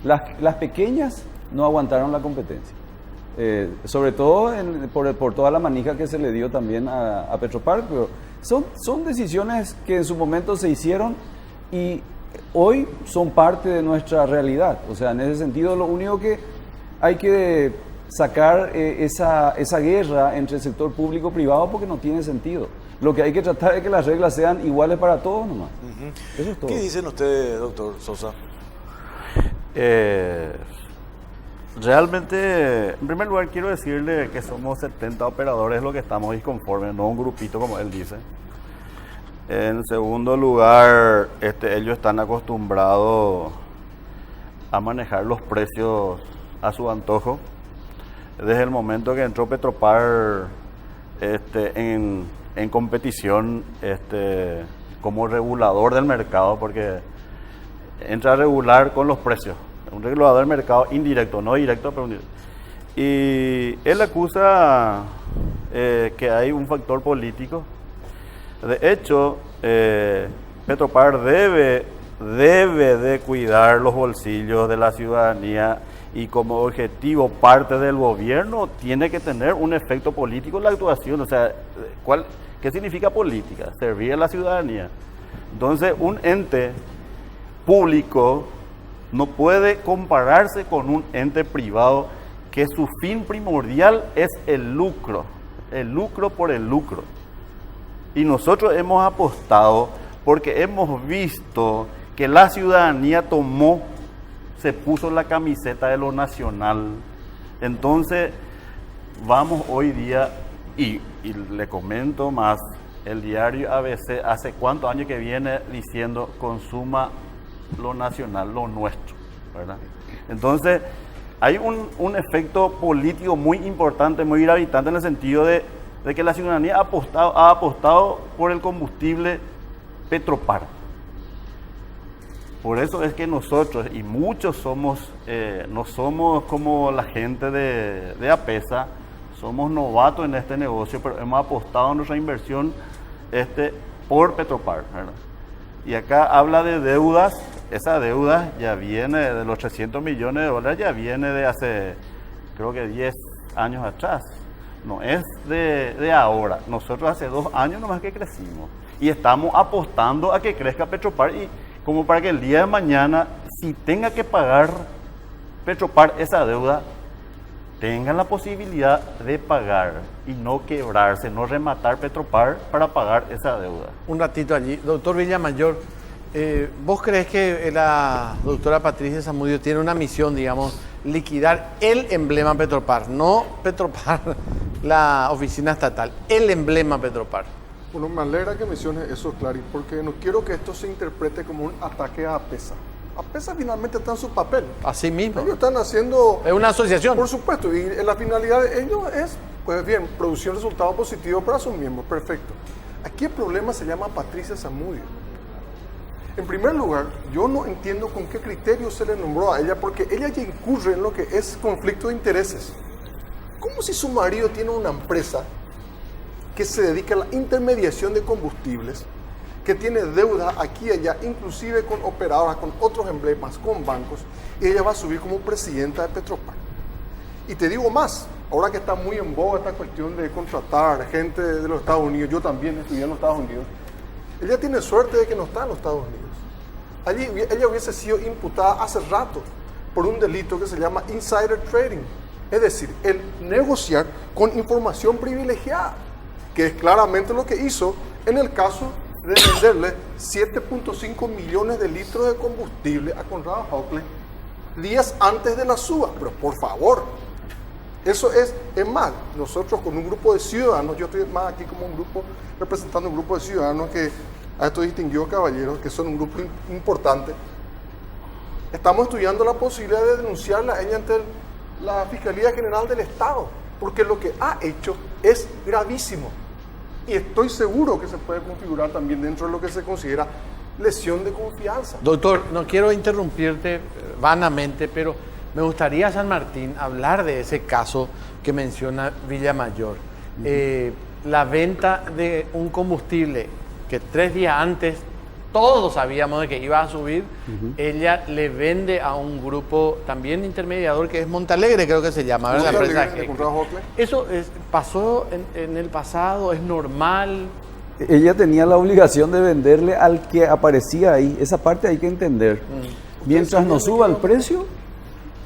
Las pequeñas no aguantaron la competencia. Sobre todo por toda la manija que se le dio también a Petropar, pero son decisiones que en su momento se hicieron y hoy son parte de nuestra realidad. O sea, en ese sentido, lo único que hay que sacar esa guerra entre el sector público y privado porque no tiene sentido. Lo que hay que tratar es que las reglas sean iguales para todos nomás. Eso es todo. ¿Qué dicen ustedes, doctor Sosa? Realmente, en primer lugar, quiero decirle que somos 70 operadores los que estamos disconformes, no un grupito como él dice. En segundo lugar, ellos están acostumbrados a manejar los precios a su antojo. Desde el momento que entró Petropar en competición como regulador del mercado, porque entra a regular con los precios. Un regulador del mercado indirecto, no directo, pero indirecto. Y él acusa que hay un factor político. De hecho, Petropar debe de cuidar los bolsillos de la ciudadanía y como objetivo parte del gobierno tiene que tener un efecto político en la actuación. O sea, ¿qué significa política? Servir a la ciudadanía. Entonces, un ente público no puede compararse con un ente privado que su fin primordial es el lucro por el lucro. Y nosotros hemos apostado porque hemos visto que la ciudadanía se puso la camiseta de lo nacional. Entonces, vamos hoy día, y le comento más, el diario ABC hace cuántos años que viene diciendo consuma lo nacional, lo nuestro, ¿verdad? Entonces, hay un efecto político muy importante, muy gravitante en el sentido de que la ciudadanía ha apostado por el combustible Petropar. Por eso es que nosotros, y muchos no somos como la gente de APESA, somos novatos en este negocio, pero hemos apostado en nuestra inversión por Petropar, ¿verdad? Y acá habla de deudas. Esa deuda ya viene de los 300 millones de dólares, ya viene de hace, creo que 10 años atrás. No es de ahora. Nosotros hace 2 años nomás que crecimos. Y estamos apostando a que crezca Petropar y como para que el día de mañana, si tenga que pagar Petropar esa deuda, tengan la posibilidad de pagar y no quebrarse, no rematar Petropar para pagar esa deuda. Un ratito allí. Doctor Villamayor, ¿vos crees que la doctora Patricia Zamudio tiene una misión, digamos, liquidar el emblema Petropar? No Petropar, la oficina estatal, el emblema Petropar. Bueno, me alegra que menciones eso, Clary, porque no quiero que esto se interprete como un ataque a APESA. APESA finalmente está en su papel. Así mismo. Ellos están haciendo... Es una asociación. Por supuesto, y la finalidad de ellos es, pues bien, producir resultados positivos para sus miembros. Perfecto. Aquí el problema se llama Patricia Zamudio. En primer lugar, yo no entiendo con qué criterio se le nombró a ella, porque ella ya incurre en lo que es conflicto de intereses. ¿Cómo si su marido tiene una empresa que se dedica a la intermediación de combustibles, que tiene deuda aquí y allá, inclusive con operadoras, con otros emblemas, con bancos, y ella va a subir como presidenta de Petropar? Y te digo más, ahora que está muy en boga esta cuestión de contratar gente de los Estados Unidos, yo también estudié en los Estados Unidos, ella tiene suerte de que no está en los Estados Unidos. Allí ella hubiese sido imputada hace rato por un delito que se llama insider trading, es decir, el negociar con información privilegiada, que es claramente lo que hizo en el caso de venderle 7.5 millones de litros de combustible a Conrado Hawkley días antes de la suba. Pero por favor, eso es más, nosotros con un grupo de ciudadanos, yo estoy más aquí como un grupo, representando un grupo de ciudadanos que a estos distinguidos caballeros, que son un grupo importante, estamos estudiando la posibilidad de denunciarla a ella ante la Fiscalía General del Estado, porque lo que ha hecho es gravísimo. Y estoy seguro que se puede configurar también dentro de lo que se considera lesión de confianza. Doctor, no quiero interrumpirte vanamente, pero me gustaría, San Martín, hablar de ese caso que menciona Villamayor. La venta de un combustible que 3 días antes todos sabíamos de que iba a subir, ella le vende a un grupo también intermediador que es Montalegre, creo que se llama, ¿verdad? La empresa ¿Eso pasó en el pasado? ¿Es normal? Ella tenía la obligación de venderle al que aparecía ahí. Esa parte hay que entender. Mientras no suba el precio,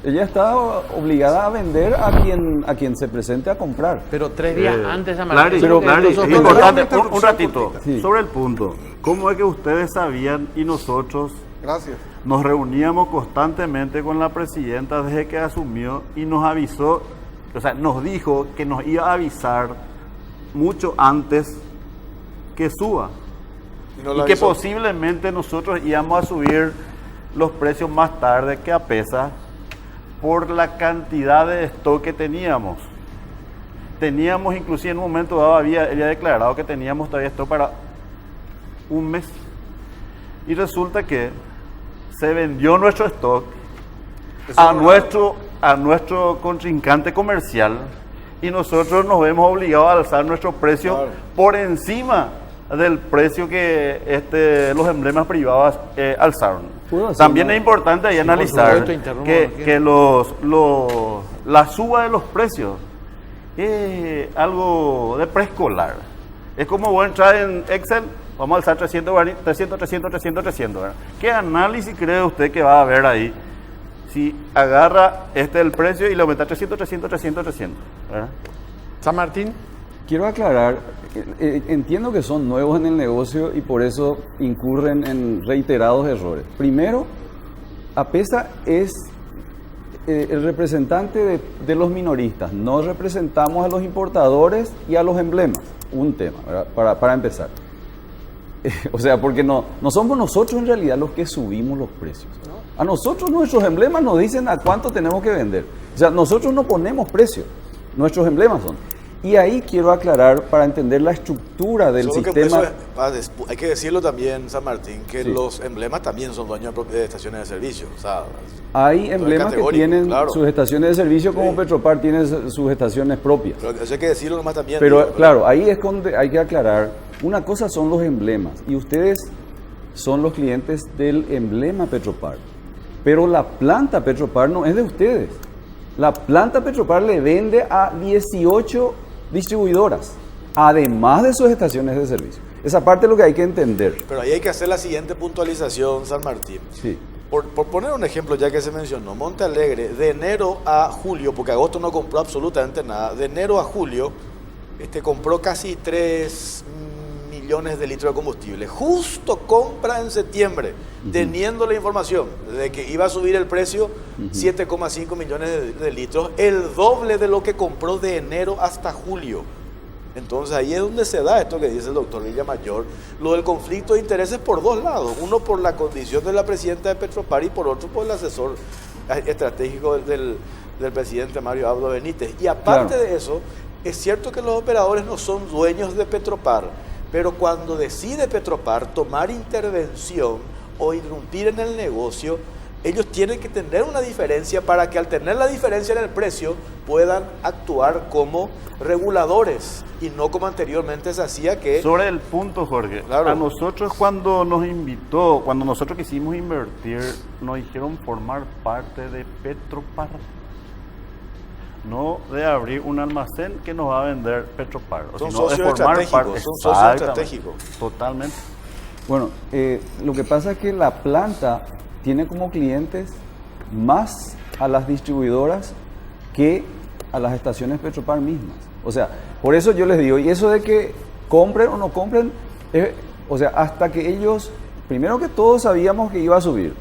ella está obligada a vender a quien se presente a comprar. Pero 3 días antes de Clary, es importante, un ratito, sí, sobre el punto. ¿Cómo es que ustedes sabían y nosotros nos reuníamos constantemente con la presidenta desde que asumió y nos avisó, o sea, nos dijo que nos iba a avisar mucho antes que suba? Y que posiblemente nosotros íbamos a subir los precios más tarde que a PESA por la cantidad de stock que teníamos. Teníamos, inclusive en un momento dado, ella había declarado que teníamos todavía stock para un mes. Y resulta que se vendió nuestro stock a nuestro contrincante comercial y nosotros nos vemos obligados a alzar nuestro precio por encima del precio que los emblemas privados alzaron. También es importante ahí analizar que la suba de los precios es algo de preescolar. Es como vos entrar en Excel, vamos a alzar 300, 300. ¿Verdad? ¿Qué análisis cree usted que va a haber ahí si agarra el precio y le aumenta 300? ¿Verdad? San Martín. Quiero aclarar, entiendo que son nuevos en el negocio y por eso incurren en reiterados errores. Primero, APESA es el representante de los minoristas, no representamos a los importadores y a los emblemas. Un tema, ¿verdad? Para empezar. O sea, porque no somos nosotros en realidad los que subimos los precios. A nosotros nuestros emblemas nos dicen a cuánto tenemos que vender. O sea, nosotros no ponemos precio, nuestros emblemas son. Y ahí quiero aclarar para entender la estructura del sistema. Hay que decirlo también, San Martín, que los emblemas también son dueños de estaciones de servicio. O sea, hay emblemas que tienen sus estaciones de servicio, como Petropar tiene sus estaciones propias. Pero eso hay que decirlo nomás también. Pero claro, ahí es donde hay que aclarar. Una cosa son los emblemas y ustedes son los clientes del emblema Petropar. Pero la planta Petropar no es de ustedes. La planta Petropar le vende a 18 distribuidoras, además de sus estaciones de servicio. Esa parte es lo que hay que entender. Pero ahí hay que hacer la siguiente puntualización, San Martín. Sí. Por poner un ejemplo, ya que se mencionó, Montalegre, de enero a julio, porque agosto no compró absolutamente nada, de enero a julio compró casi 3 millones de litros de combustible. Justo compra en septiembre, teniendo la información de que iba a subir el precio 7,5 millones de litros, el doble de lo que compró de enero hasta julio. Entonces ahí es donde se da esto que dice el doctor Villamayor, lo del conflicto de intereses por dos lados, uno por la condición de la presidenta de Petropar y por otro por el asesor estratégico del presidente Mario Abdo Benítez. Y aparte de eso, es cierto que los operadores no son dueños de Petropar, pero cuando decide Petropar tomar intervención o irrumpir en el negocio, ellos tienen que tener una diferencia para que al tener la diferencia en el precio puedan actuar como reguladores y no como anteriormente se hacía que... Sobre el punto, Jorge, a nosotros cuando nosotros quisimos invertir, nos dijeron formar parte de Petropar. No de abrir un almacén que nos va a vender Petropar, son socios estratégicos, son socios estratégicos. Totalmente. Bueno, lo que pasa es que la planta tiene como clientes más a las distribuidoras que a las estaciones Petropar mismas. O sea, por eso yo les digo, y eso de que compren o no compren, o sea, hasta que ellos, primero que todo sabíamos que iba a subir.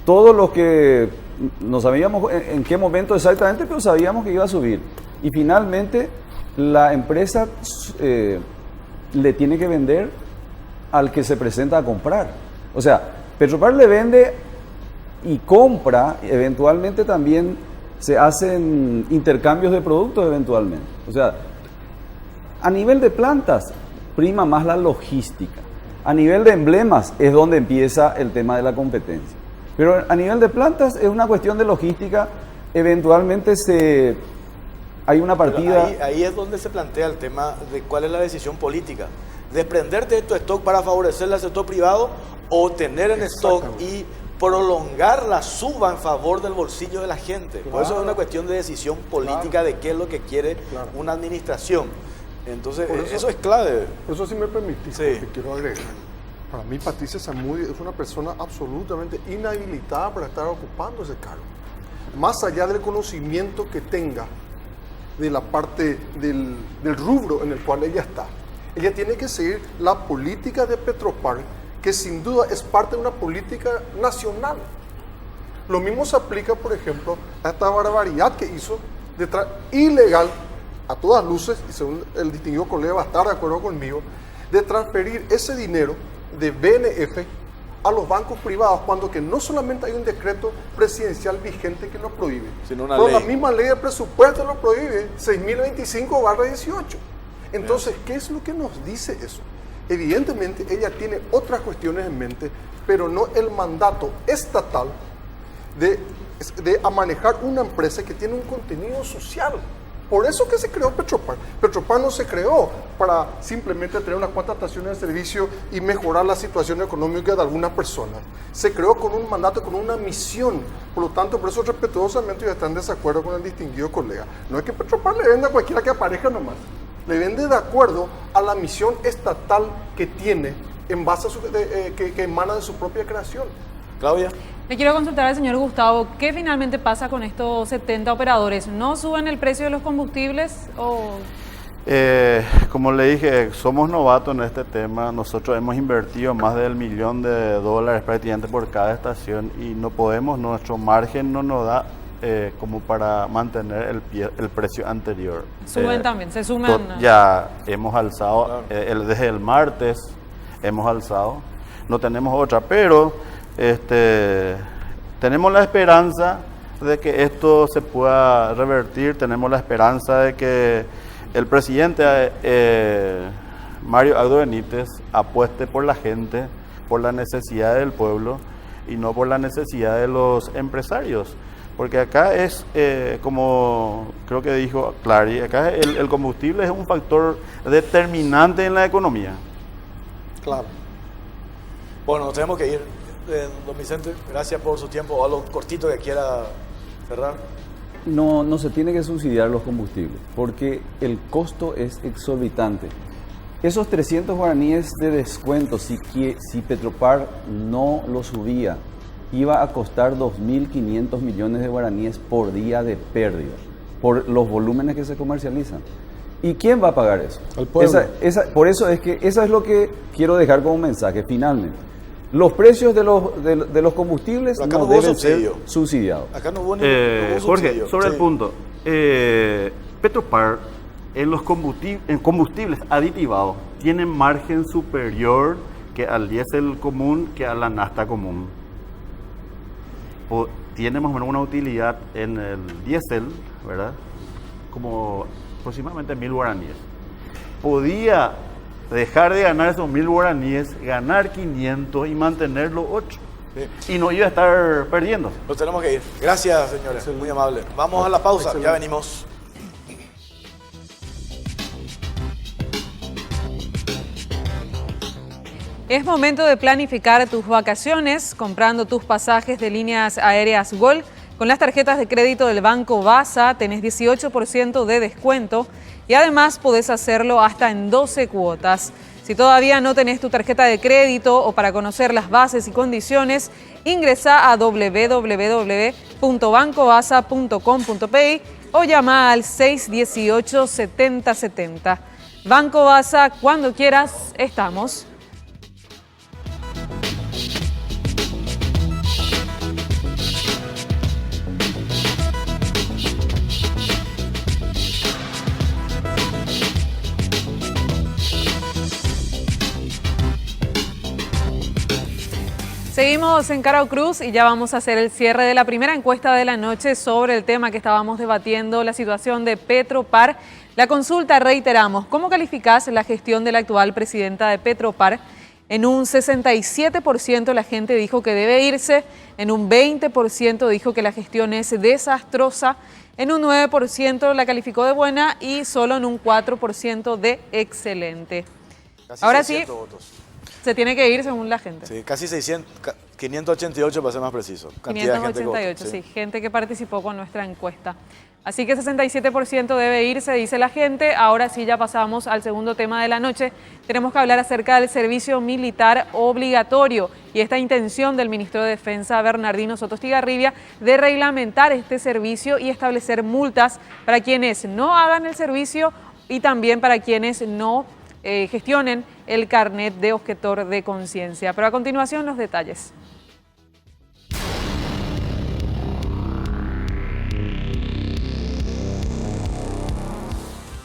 Todos los que no sabíamos en qué momento exactamente, pero sabíamos que iba a subir. Y finalmente la empresa le tiene que vender al que se presenta a comprar. O sea, Petropar le vende y compra, eventualmente también se hacen intercambios de productos eventualmente. O sea, a nivel de plantas, prima más la logística. A nivel de emblemas es donde empieza el tema de la competencia. Pero a nivel de plantas es una cuestión de logística. Eventualmente hay una partida... Ahí es donde se plantea el tema de cuál es la decisión política. Desprenderte de tu stock para favorecer al sector privado o tener en stock y prolongar la suba en favor del bolsillo de la gente. Por eso es una cuestión de decisión política de qué es lo que quiere una administración. Entonces, eso es clave. Por eso, si me permitís, Sí. te quiero agregar. Para mí, Patricia Zamudio es una persona absolutamente inhabilitada para estar ocupando ese cargo. Más allá del conocimiento que tenga de la parte del rubro en el cual ella está. Ella tiene que seguir la política de Petropar, que sin duda es parte de una política nacional. Lo mismo se aplica, por ejemplo, a esta barbaridad que hizo ilegal, a todas luces, y según el distinguido colega va a estar de acuerdo conmigo, de transferir ese dinero de BNF a los bancos privados, cuando que no solamente hay un decreto presidencial vigente que lo prohíbe, sino una pero ley. la misma ley de presupuesto lo prohíbe, 6025/18. Entonces, ¿qué es lo que nos dice eso? Evidentemente, ella tiene otras cuestiones en mente, pero no el mandato estatal de manejar una empresa que tiene un contenido social. Por eso que se creó Petropar. Petropar no se creó para simplemente tener unas cuantas estaciones de servicio y mejorar la situación económica de algunas personas. Se creó con un mandato, con una misión. Por lo tanto, por eso respetuosamente yo estoy en desacuerdo con el distinguido colega. No es que Petropar le venda a cualquiera que aparezca nomás. Le vende de acuerdo a la misión estatal que tiene en base a que emana de su propia creación. Claudia. Le quiero consultar al señor Gustavo, ¿qué finalmente pasa con estos 70 operadores? ¿No suben el precio de los combustibles o...? Como le dije, somos novatos en este tema. Nosotros hemos invertido más del $1.000.000 prácticamente por cada estación y no podemos, nuestro margen no nos da como para mantener el precio anterior. Suben también, se suman. Ya hemos alzado, desde el martes hemos alzado, no tenemos otra, pero tenemos la esperanza de que esto se pueda revertir, tenemos la esperanza de que el presidente Mario Abdo Benítez apueste por la gente, por la necesidad del pueblo y no por la necesidad de los empresarios. Porque acá es, como creo que dijo Clary, acá el combustible es un factor determinante en la economía. Claro. Bueno, nos tenemos que ir. Don Vicente, gracias por su tiempo. Algo cortito que quiera cerrar. No se tiene que subsidiar los combustibles porque el costo es exorbitante. Esos 300 guaraníes de descuento, si Petropar no lo subía, iba a costar 2.500 millones de guaraníes por día de pérdida, por los volúmenes que se comercializan. ¿Y quién va a pagar eso? El pueblo. Por eso es que eso es lo que quiero dejar como mensaje finalmente. Los precios de los combustibles no deben ser subsidiados. Acá no hubo ningún Jorge, subsidio. sobre el punto, Petropar en combustibles aditivados tiene margen superior que al diésel común, que a la nafta común. Tiene más o menos una utilidad en el diésel, ¿verdad? Como aproximadamente 1.000 guaraníes. Podía dejar de ganar esos 1.000 guaraníes, ganar 500 y mantener los 8. Sí. Y no iba a estar perdiendo. Nos tenemos que ir. Gracias, señores. Muy amable. Vamos a la pausa. Excelente. Ya venimos. Es momento de planificar tus vacaciones comprando tus pasajes de líneas aéreas Gol. Con las tarjetas de crédito del Banco Basa tenés 18% de descuento y además podés hacerlo hasta en 12 cuotas. Si todavía no tenés tu tarjeta de crédito o para conocer las bases y condiciones, ingresa a www.bancobasa.com.pi o llama al 618-7070. Banco Basa, cuando quieras, estamos. Seguimos en Carao Cruz y ya vamos a hacer el cierre de la primera encuesta de la noche sobre el tema que estábamos debatiendo, la situación de Petropar. La consulta, reiteramos, ¿cómo calificás la gestión de la actual presidenta de Petropar? En un 67% la gente dijo que debe irse, en un 20% dijo que la gestión es desastrosa, en un 9% la calificó de buena y solo en un 4% de excelente. Casi Ahora 600 sí, votos. se tiene que ir según la gente. Sí, casi 588 para ser más preciso. Cantidad de gente que votó, 588, sí, gente que participó con nuestra encuesta. Así que 67% debe irse, dice la gente. Ahora sí, ya pasamos al segundo tema de la noche. Tenemos que hablar acerca del servicio militar obligatorio y esta intención del ministro de Defensa, Bernardino Soto Estigarribia, de reglamentar este servicio y establecer multas para quienes no hagan el servicio y también para quienes no gestionen el carnet de objetor de conciencia. Pero a continuación los detalles.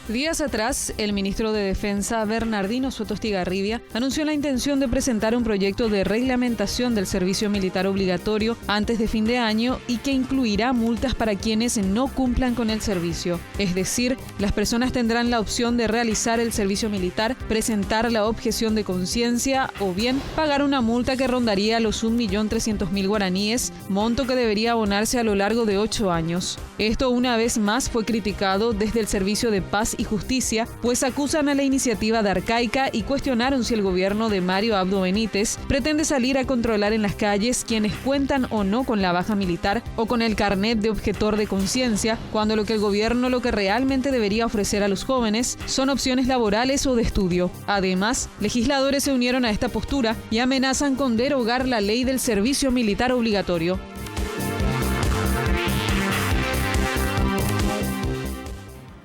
Días atrás, el ministro de Defensa, Bernardino Soto Estigarribia, anunció la intención de presentar un proyecto de reglamentación del servicio militar obligatorio antes de fin de año y que incluirá multas para quienes no cumplan con el servicio. Es decir, las personas tendrán la opción de realizar el servicio militar, presentar la objeción de conciencia o bien pagar una multa que rondaría los 1.300.000 guaraníes, monto que debería abonarse a lo largo de 8 años. Esto una vez más fue criticado desde el Servicio de Paz y Justicia, pues acusan a la iniciativa de arcaica y cuestionaron si el gobierno de Mario Abdo Benítez pretende salir a controlar en las calles quienes cuentan o no con la baja militar o con el carnet de objetor de conciencia, cuando lo que el gobierno lo que realmente debería ofrecer a los jóvenes son opciones laborales o de estudio. Además, legisladores se unieron a esta postura y amenazan con derogar la ley del servicio militar obligatorio.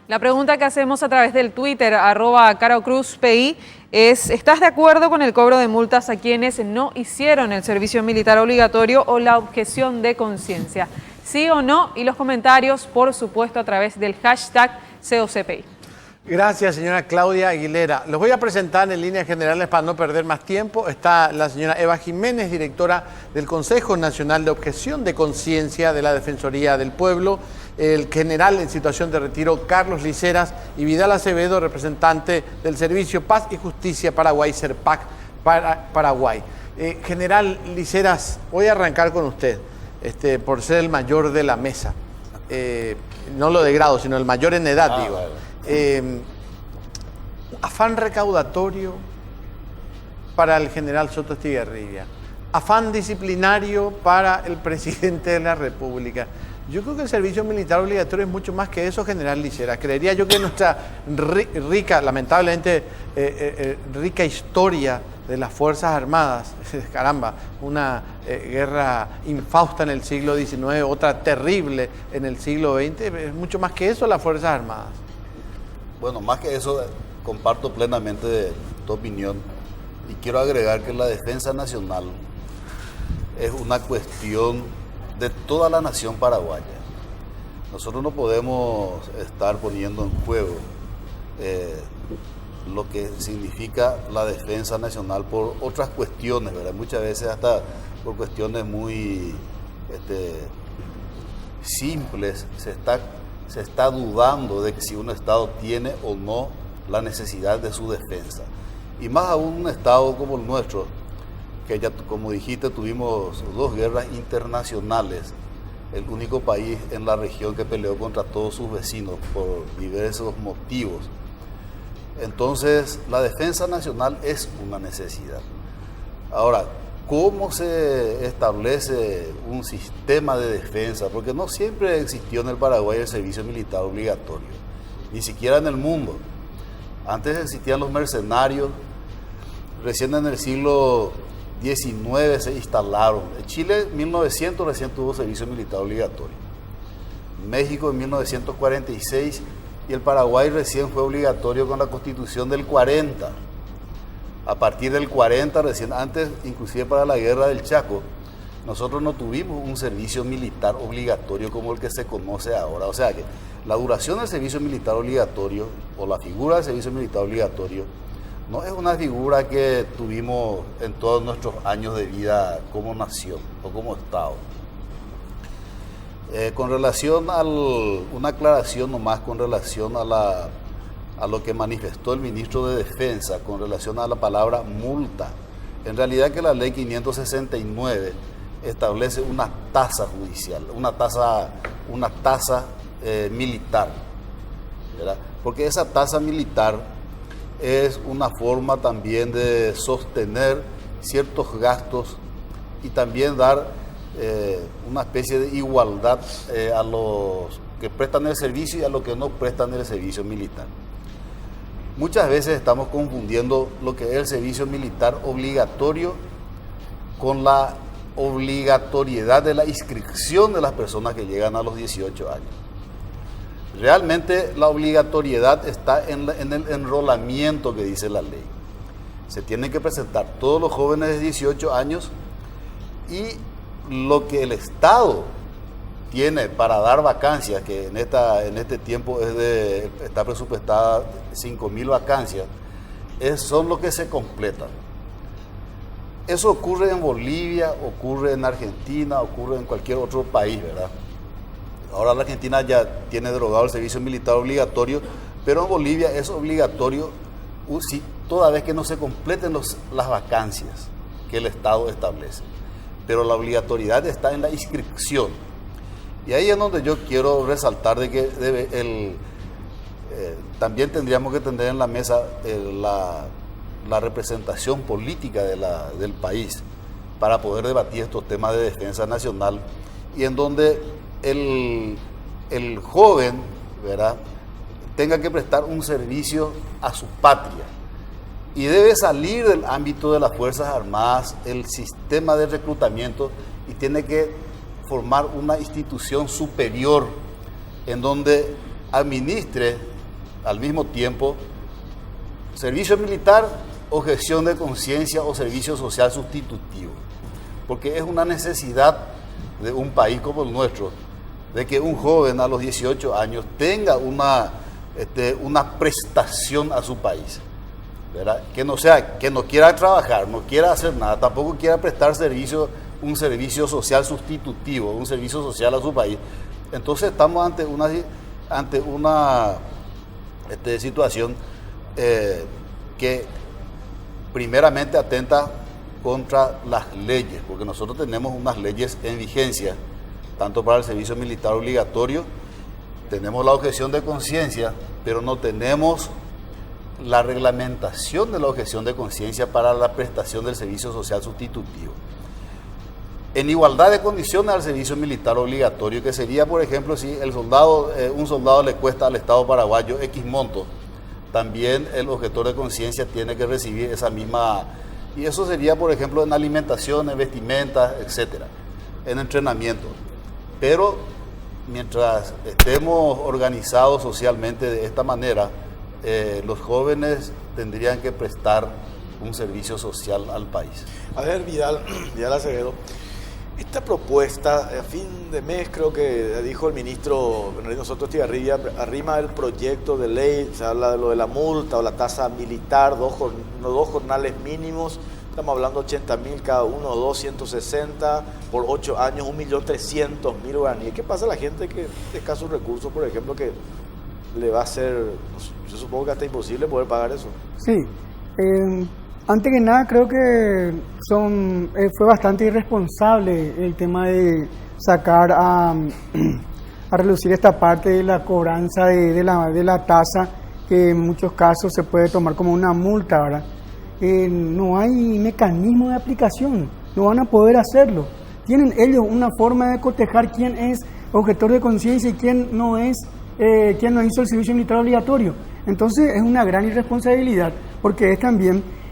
La pregunta que hacemos a través del Twitter, @CaraoCruzPI, es: ¿estás de acuerdo con el cobro de multas a quienes no hicieron el servicio militar obligatorio o la objeción de conciencia? ¿Sí o no? Y los comentarios, por supuesto, a través del hashtag COCPI. Gracias, señora Claudia Aguilera. Los voy a presentar en líneas generales para no perder más tiempo. Está la señora Eva Jiménez, directora del Consejo Nacional de Objeción de Conciencia de la Defensoría del Pueblo, el general en situación de retiro Carlos Liceras y Vidal Acevedo, representante del Servicio Paz y Justicia Paraguay, SERPAC Paraguay. General Liceras, voy a arrancar con usted, por ser el mayor de la mesa. No lo de grado, sino el mayor en edad, digo. Vale. Afán recaudatorio para el general Soto Estigarribia, afán disciplinario para el presidente de la República. Yo creo que el servicio militar obligatorio es mucho más que eso, general Liceras. Creería yo que nuestra rica, lamentablemente rica historia de las Fuerzas Armadas, caramba, una guerra infausta en el siglo XIX, otra terrible en el siglo XX, es mucho más que eso las Fuerzas Armadas. Bueno, más que eso, comparto plenamente tu opinión y quiero agregar que la defensa nacional es una cuestión de toda la nación paraguaya. Nosotros no podemos estar poniendo en juego lo que significa la defensa nacional por otras cuestiones, ¿verdad? Muchas veces hasta por cuestiones muy simples se está dudando de que si un Estado tiene o no la necesidad de su defensa. Y más aún un Estado como el nuestro, que ya, como dijiste, tuvimos 2 guerras internacionales, el único país en la región que peleó contra todos sus vecinos por diversos motivos. Entonces, la defensa nacional es una necesidad. Ahora, ¿cómo se establece un sistema de defensa? Porque no siempre existió en el Paraguay el servicio militar obligatorio, ni siquiera en el mundo. Antes existían los mercenarios, recién en el siglo XIX se instalaron. En Chile en 1900 recién tuvo servicio militar obligatorio. México en 1946 y el Paraguay recién fue obligatorio con la Constitución del 40. A partir del 40, recién antes, inclusive para la guerra del Chaco, nosotros no tuvimos un servicio militar obligatorio como el que se conoce ahora. O sea que la duración del servicio militar obligatorio o la figura del servicio militar obligatorio no es una figura que tuvimos en todos nuestros años de vida como nación o como Estado. Con relación una aclaración nomás con relación a lo que manifestó el ministro de Defensa con relación a la palabra multa. En realidad que la ley 569 establece una tasa judicial, una tasa militar, ¿verdad? Porque esa tasa militar es una forma también de sostener ciertos gastos y también dar una especie de igualdad a los que prestan el servicio y a los que no prestan el servicio militar. Muchas veces estamos confundiendo lo que es el servicio militar obligatorio con la obligatoriedad de la inscripción de las personas que llegan a los 18 años. Realmente la obligatoriedad está en el enrolamiento que dice la ley. Se tienen que presentar todos los jóvenes de 18 años y lo que el Estado tiene para dar vacancias, que en este tiempo está presupuestada 5.000 vacancias, son los que se completan. Eso ocurre en Bolivia, ocurre en Argentina, ocurre en cualquier otro país, ¿verdad? Ahora la Argentina ya tiene derogado el servicio militar obligatorio, pero en Bolivia es obligatorio toda vez que no se completen las vacancias que el Estado establece. Pero la obligatoriedad está en la inscripción. Y ahí es donde yo quiero resaltar de que también tendríamos que tener en la mesa la representación política del país para poder debatir estos temas de defensa nacional y en donde el joven, ¿verdad?, tenga que prestar un servicio a su patria y debe salir del ámbito de las Fuerzas Armadas, el sistema de reclutamiento, y tiene que formar una institución superior en donde administre al mismo tiempo servicio militar, objeción de conciencia o servicio social sustitutivo, porque es una necesidad de un país como el nuestro, de que un joven a los 18 años tenga una prestación a su país, ¿verdad? Que no quiera trabajar, no quiera hacer nada, tampoco quiera prestar un servicio social sustitutivo, un servicio social a su país. Entonces estamos ante una situación que primeramente atenta contra las leyes, porque nosotros tenemos unas leyes en vigencia, tanto para el servicio militar obligatorio, tenemos la objeción de conciencia, pero no tenemos la reglamentación de la objeción de conciencia para la prestación del servicio social sustitutivo. En igualdad de condiciones al servicio militar obligatorio, que sería, por ejemplo, si un soldado le cuesta al Estado paraguayo X monto, también el objetor de conciencia tiene que recibir esa misma, y eso sería, por ejemplo, en alimentación, en vestimenta, etcétera, en entrenamiento. Pero mientras estemos organizados socialmente de esta manera, los jóvenes tendrían que prestar un servicio social al país. A ver, Vidal Acevedo, esta propuesta, a fin de mes creo que dijo el ministro Bernardino Soto Estigarribia, arrima el proyecto de ley, se habla de lo de la multa o la tasa militar, dos jornales mínimos, estamos hablando de 80.000 cada uno, 260 por 8 años, 1.300.000 guaraníes. ¿Qué pasa a la gente que de escasos recursos, por ejemplo, que le va a ser, yo supongo que hasta imposible poder pagar eso? Sí, antes que nada creo que fue bastante irresponsable el tema de sacar a reducir esta parte de la cobranza de la tasa, que en muchos casos se puede tomar como una multa, ¿verdad? No hay mecanismo de aplicación, no van a poder hacerlo. Tienen ellos una forma de cotejar quién es objetor de conciencia y quién no hizo el servicio militar obligatorio. Entonces es una gran irresponsabilidad, porque es también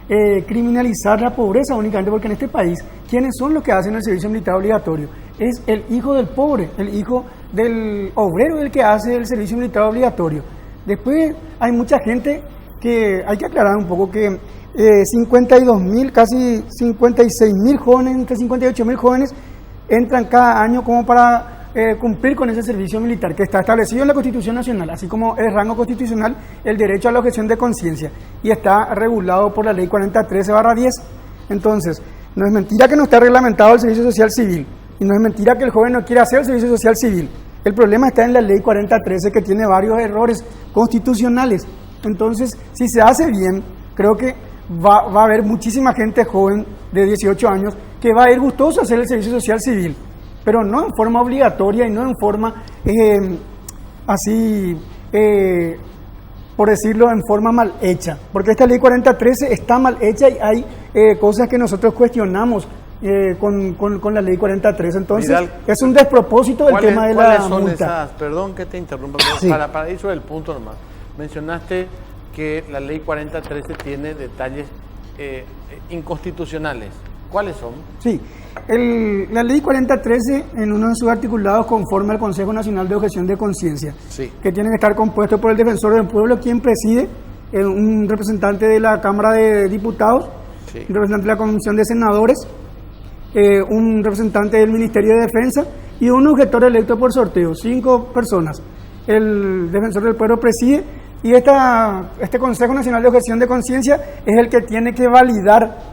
criminalizar la pobreza únicamente, porque en este país, ¿quiénes son los que hacen el servicio militar obligatorio? Es el hijo del pobre, el hijo del obrero el que hace el servicio militar obligatorio. Después hay mucha gente que hay que aclarar un poco que 52.000, casi 56.000 jóvenes, entre 58.000 jóvenes entran cada año como para cumplir con ese servicio militar que está establecido en la Constitución Nacional, así como es rango constitucional el derecho a la objeción de conciencia y está regulado por la Ley 4013/10. Entonces, no es mentira que no está reglamentado el servicio social civil y no es mentira que el joven no quiera hacer el servicio social civil. El problema está en la Ley 4013, que tiene varios errores constitucionales. Entonces, si se hace bien, creo que va a haber muchísima gente joven de 18 años que va a ir gustoso a hacer el servicio social civil, pero no en forma obligatoria y no en forma por decirlo, en forma mal hecha, porque esta ley 4013 está mal hecha y hay cosas que nosotros cuestionamos con la ley 4013. Entonces, Vidal, es un despropósito el tema de la multa. Perdón que te interrumpa, sí. para ir sobre el punto nomás. Mencionaste que la ley 4013 tiene detalles inconstitucionales. ¿Cuáles son? Sí, la ley 4013 en uno de sus articulados conforma al Consejo Nacional de Objeción de Conciencia, sí, que tiene que estar compuesto por el defensor del pueblo, quien preside, un representante de la Cámara de Diputados, sí, un representante de la Comisión de Senadores, un representante del Ministerio de Defensa y un objetor electo por sorteo, 5 personas. El defensor del pueblo preside y este Consejo Nacional de Objeción de Conciencia es el que tiene que validar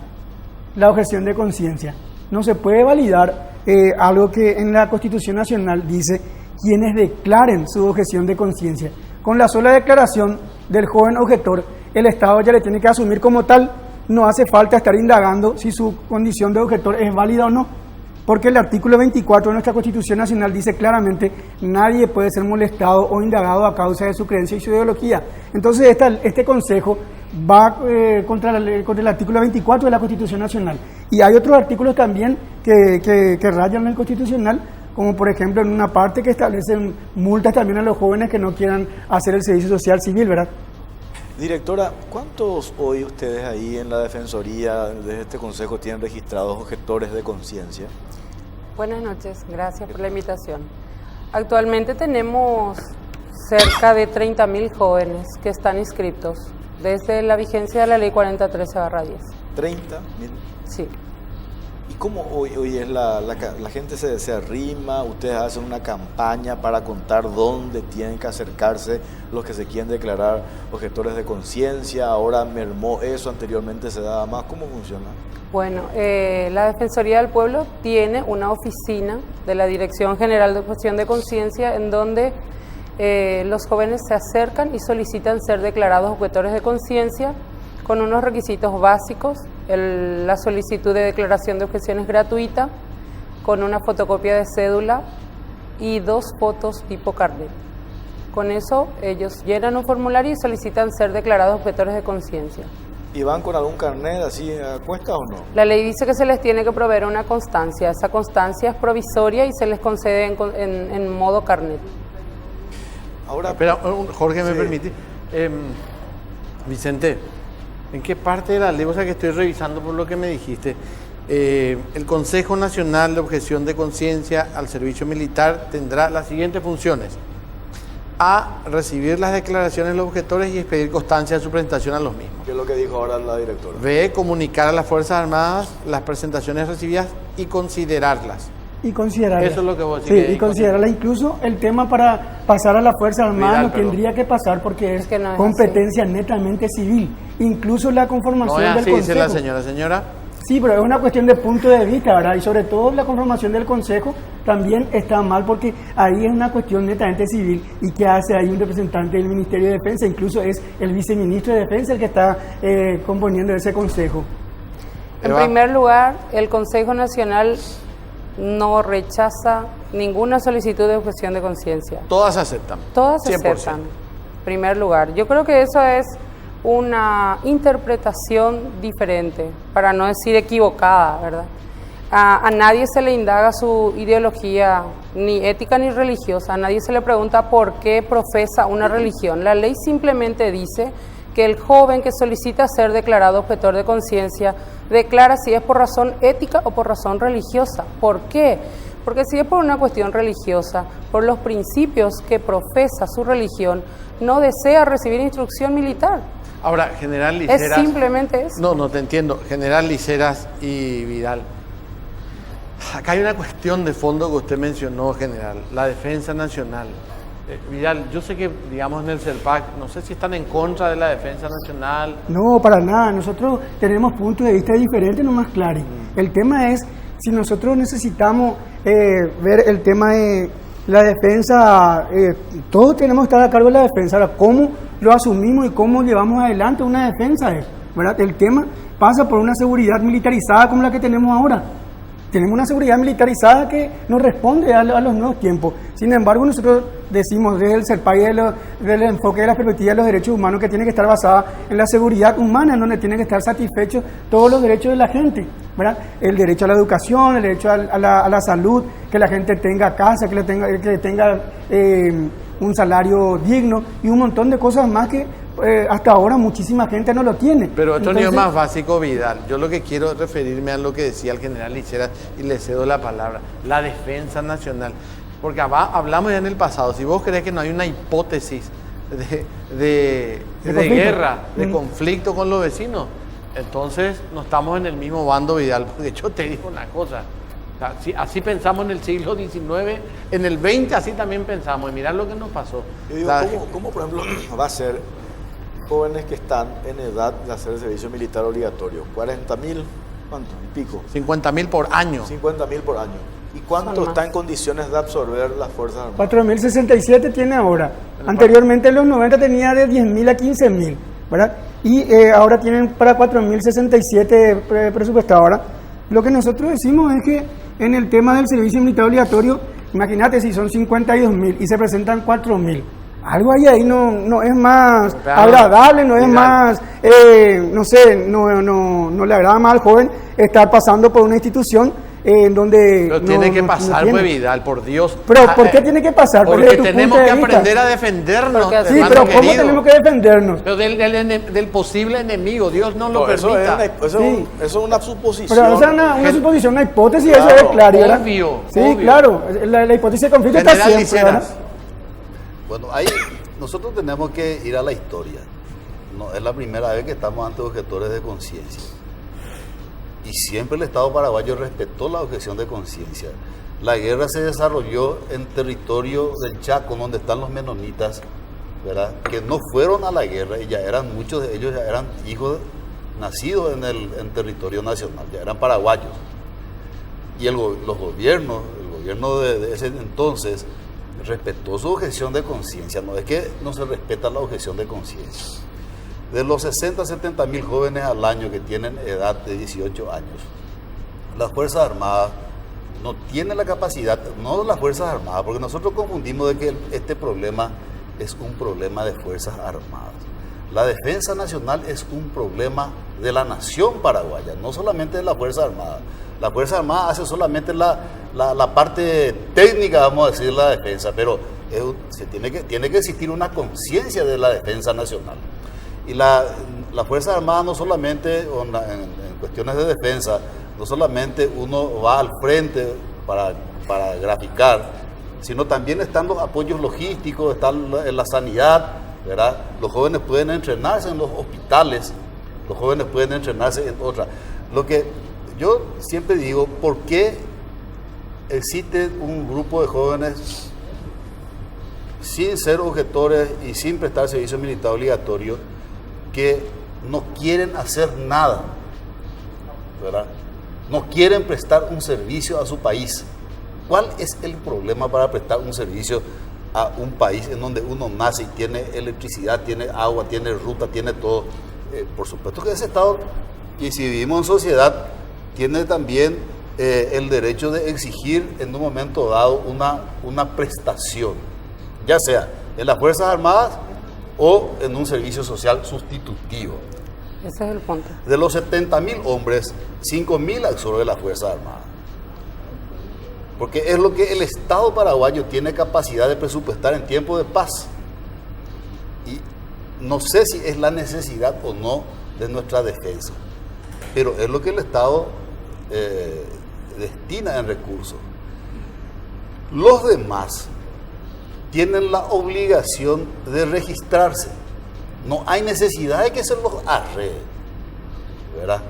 la objeción de conciencia. No se puede validar algo que en la Constitución Nacional dice quienes declaren su objeción de conciencia. Con la sola declaración del joven objetor, el Estado ya le tiene que asumir como tal. No hace falta estar indagando si su condición de objetor es válida o no, porque el artículo 24 de nuestra Constitución Nacional dice claramente: nadie puede ser molestado o indagado a causa de su creencia y su ideología. Entonces este Consejo va contra el artículo 24 de la Constitución Nacional. Y hay otros artículos también que rayan el Constitucional, como por ejemplo en una parte que establecen multas también a los jóvenes que no quieran hacer el servicio social civil, ¿verdad? Directora, ¿cuántos hoy ustedes ahí en la Defensoría de este Consejo tienen registrados objetores de conciencia? Buenas noches, gracias por la invitación. Actualmente tenemos cerca de 30.000 jóvenes que están inscritos desde la vigencia de la ley 4013/10. ¿30.000? Sí. ¿Y cómo hoy es la gente se arrima? ¿Ustedes hacen una campaña para contar dónde tienen que acercarse los que se quieren declarar objetores de conciencia? Ahora mermó eso, anteriormente se daba más. ¿Cómo funciona? Bueno, la Defensoría del Pueblo tiene una oficina de la Dirección General de Objeción de Conciencia en donde los jóvenes se acercan y solicitan ser declarados objetores de conciencia con unos requisitos básicos: la solicitud de declaración de objeción es gratuita, con una fotocopia de cédula y 2 fotos tipo carnet. Con eso ellos llenan un formulario y solicitan ser declarados objetores de conciencia. ¿Y van con algún carnet así a cuesta o no? La ley dice que se les tiene que proveer una constancia. Esa constancia es provisoria y se les concede en modo carnet. Ahora, espera, Jorge, ¿me permite? Vicente, ¿en qué parte de la ley? O sea, que estoy revisando por lo que me dijiste. El Consejo Nacional de Objeción de Conciencia al Servicio Militar tendrá las siguientes funciones: A, recibir las declaraciones de los objetores y expedir constancia de su presentación a los mismos. ¿Qué es lo que dijo ahora la directora? B, comunicar a las Fuerzas Armadas las presentaciones recibidas y considerarlas. Y considerarlas. Eso es lo que vos decís. Sí, y considerarlas. Incluso el tema para pasar a la Fuerza Armada no tendría que pasar porque es que no es competencia así, netamente civil. Incluso la conformación del Consejo. Dice la señora. Sí, pero es una cuestión de punto de vista, ¿verdad? Y sobre todo la conformación del Consejo también está mal porque ahí es una cuestión netamente civil. ¿Y qué hace ahí un representante del Ministerio de Defensa? Incluso es el viceministro de Defensa el que está componiendo ese Consejo. En primer lugar, el Consejo Nacional no rechaza ninguna solicitud de objeción de conciencia. Todas se aceptan. Todas se aceptan. En primer lugar, yo creo que eso es una interpretación diferente, para no decir equivocada, ¿verdad? A nadie se le indaga su ideología, ni ética ni religiosa, a nadie se le pregunta por qué profesa una religión. La ley simplemente dice que el joven que solicita ser declarado objetor de conciencia declara si es por razón ética o por razón religiosa. ¿Por qué? Porque si es por una cuestión religiosa, por los principios que profesa su religión, no desea recibir instrucción militar. Ahora, General Liceras... Es simplemente eso. No te entiendo. General Liceras y Vidal. acá hay una cuestión de fondo que usted mencionó, general, la defensa nacional. Vidal, yo sé que, digamos, en el CERPAC, no sé si están en contra de la defensa nacional. No, para nada. Nosotros tenemos puntos de vista diferentes, nomás claro. El tema es, si nosotros necesitamos ver el tema de la defensa, todos tenemos que estar a cargo de la defensa. Ahora, ¿cómo lo asumimos y cómo llevamos adelante una defensa? ¿Verdad? El tema pasa por una seguridad militarizada como la que tenemos ahora. Tenemos una seguridad militarizada que nos responde a los nuevos tiempos. Sin embargo, nosotros decimos desde el CERPAC y del enfoque de la perspectiva de los derechos humanos que tiene que estar basada en la seguridad humana, en donde tienen que estar satisfechos todos los derechos de la gente, ¿verdad? El derecho a la educación, el derecho a la salud, que la gente tenga casa, que tenga un salario digno y un montón de cosas más que hasta ahora muchísima gente no lo tiene. Pero esto es más básico, Vidal. Yo lo que quiero referirme a lo que decía el general Lichera y le cedo la palabra, la defensa nacional. Porque hablamos ya en el pasado, si vos crees que no hay una hipótesis de guerra, de conflicto con los vecinos, entonces no estamos en el mismo bando, Vidal. Porque yo te digo una cosa, o sea, si así pensamos en el siglo XIX, en el XX así también pensamos, y mirá lo que nos pasó. Yo digo, ¿cómo por ejemplo va a ser jóvenes que están en edad de hacer el servicio militar obligatorio? 40.000, ¿cuánto? Y pico. 50.000 por año. 50.000 por año. ¿Y cuánto está en condiciones de absorber las Fuerzas Armadas? 4.067 tiene ahora. Anteriormente en los 90 tenía de 10.000 a 15.000, ¿verdad? Y ahora tienen para 4.067 presupuestado. Ahora, lo que nosotros decimos es que en el tema del servicio militar obligatorio, imagínate si son 52.000 y se presentan 4.000. Algo ahí no es más agradable, no es más, no sé, no le agrada más al joven estar pasando por una institución en donde... Pero tiene que pasar, pues, Vidal, por Dios. Pero ¿por qué tiene que pasar? Porque tenemos que aprender a defendernos. Sí, pero ¿cómo tenemos que defendernos? Pero del posible enemigo, Dios no lo permita. Eso es una suposición. Pero esa es una suposición, una hipótesis, claro, eso es claro, ¿verdad? Obvio. Sí, obvio. Claro, la hipótesis de conflicto está siempre, ¿verdad? Bueno, ahí nosotros tenemos que ir a la historia. No es la primera vez que estamos ante objetores de conciencia. Y siempre el Estado paraguayo respetó la objeción de conciencia. La guerra se desarrolló en territorio del Chaco, donde están los menonitas, ¿verdad? Que no fueron a la guerra y ya eran, muchos de ellos ya eran hijos nacidos en territorio nacional, ya eran paraguayos. Y el gobierno de ese entonces respetó su objeción de conciencia. No es que no se respeta la objeción de conciencia. De los 60 a 70 mil jóvenes al año que tienen edad de 18 años, las Fuerzas Armadas no tienen la capacidad, no las Fuerzas Armadas, porque nosotros confundimos de que este problema es un problema de Fuerzas Armadas. La defensa nacional es un problema de la nación paraguaya, no solamente de la Fuerza Armada. La Fuerza Armada hace solamente la parte técnica, vamos a decir, de la defensa, pero tiene que existir una conciencia de la defensa nacional. Y la Fuerza Armada no solamente, en cuestiones de defensa, no solamente uno va al frente para graficar, sino también están los apoyos logísticos, está la sanidad, ¿verdad? Los jóvenes pueden entrenarse en los hospitales, los jóvenes pueden entrenarse en otras. Lo que yo siempre digo, ¿por qué existe un grupo de jóvenes sin ser objetores y sin prestar servicio militar obligatorio que no quieren hacer nada, ¿verdad? No quieren prestar un servicio a su país? ¿Cuál es el problema para prestar un servicio a un país en donde uno nace y tiene electricidad, tiene agua, tiene ruta, tiene todo? Por supuesto que ese Estado, y si vivimos en sociedad, tiene también el derecho de exigir en un momento dado una prestación, ya sea en las Fuerzas Armadas o en un servicio social sustitutivo. Ese es el punto. De los 70.000 hombres, 5.000 absorbe las Fuerzas Armadas. Porque es lo que el Estado paraguayo tiene capacidad de presupuestar en tiempo de paz. Y no sé si es la necesidad o no de nuestra defensa, pero es lo que el Estado destina en recursos. Los demás tienen la obligación de registrarse. No hay necesidad de que se los arree, ¿verdad?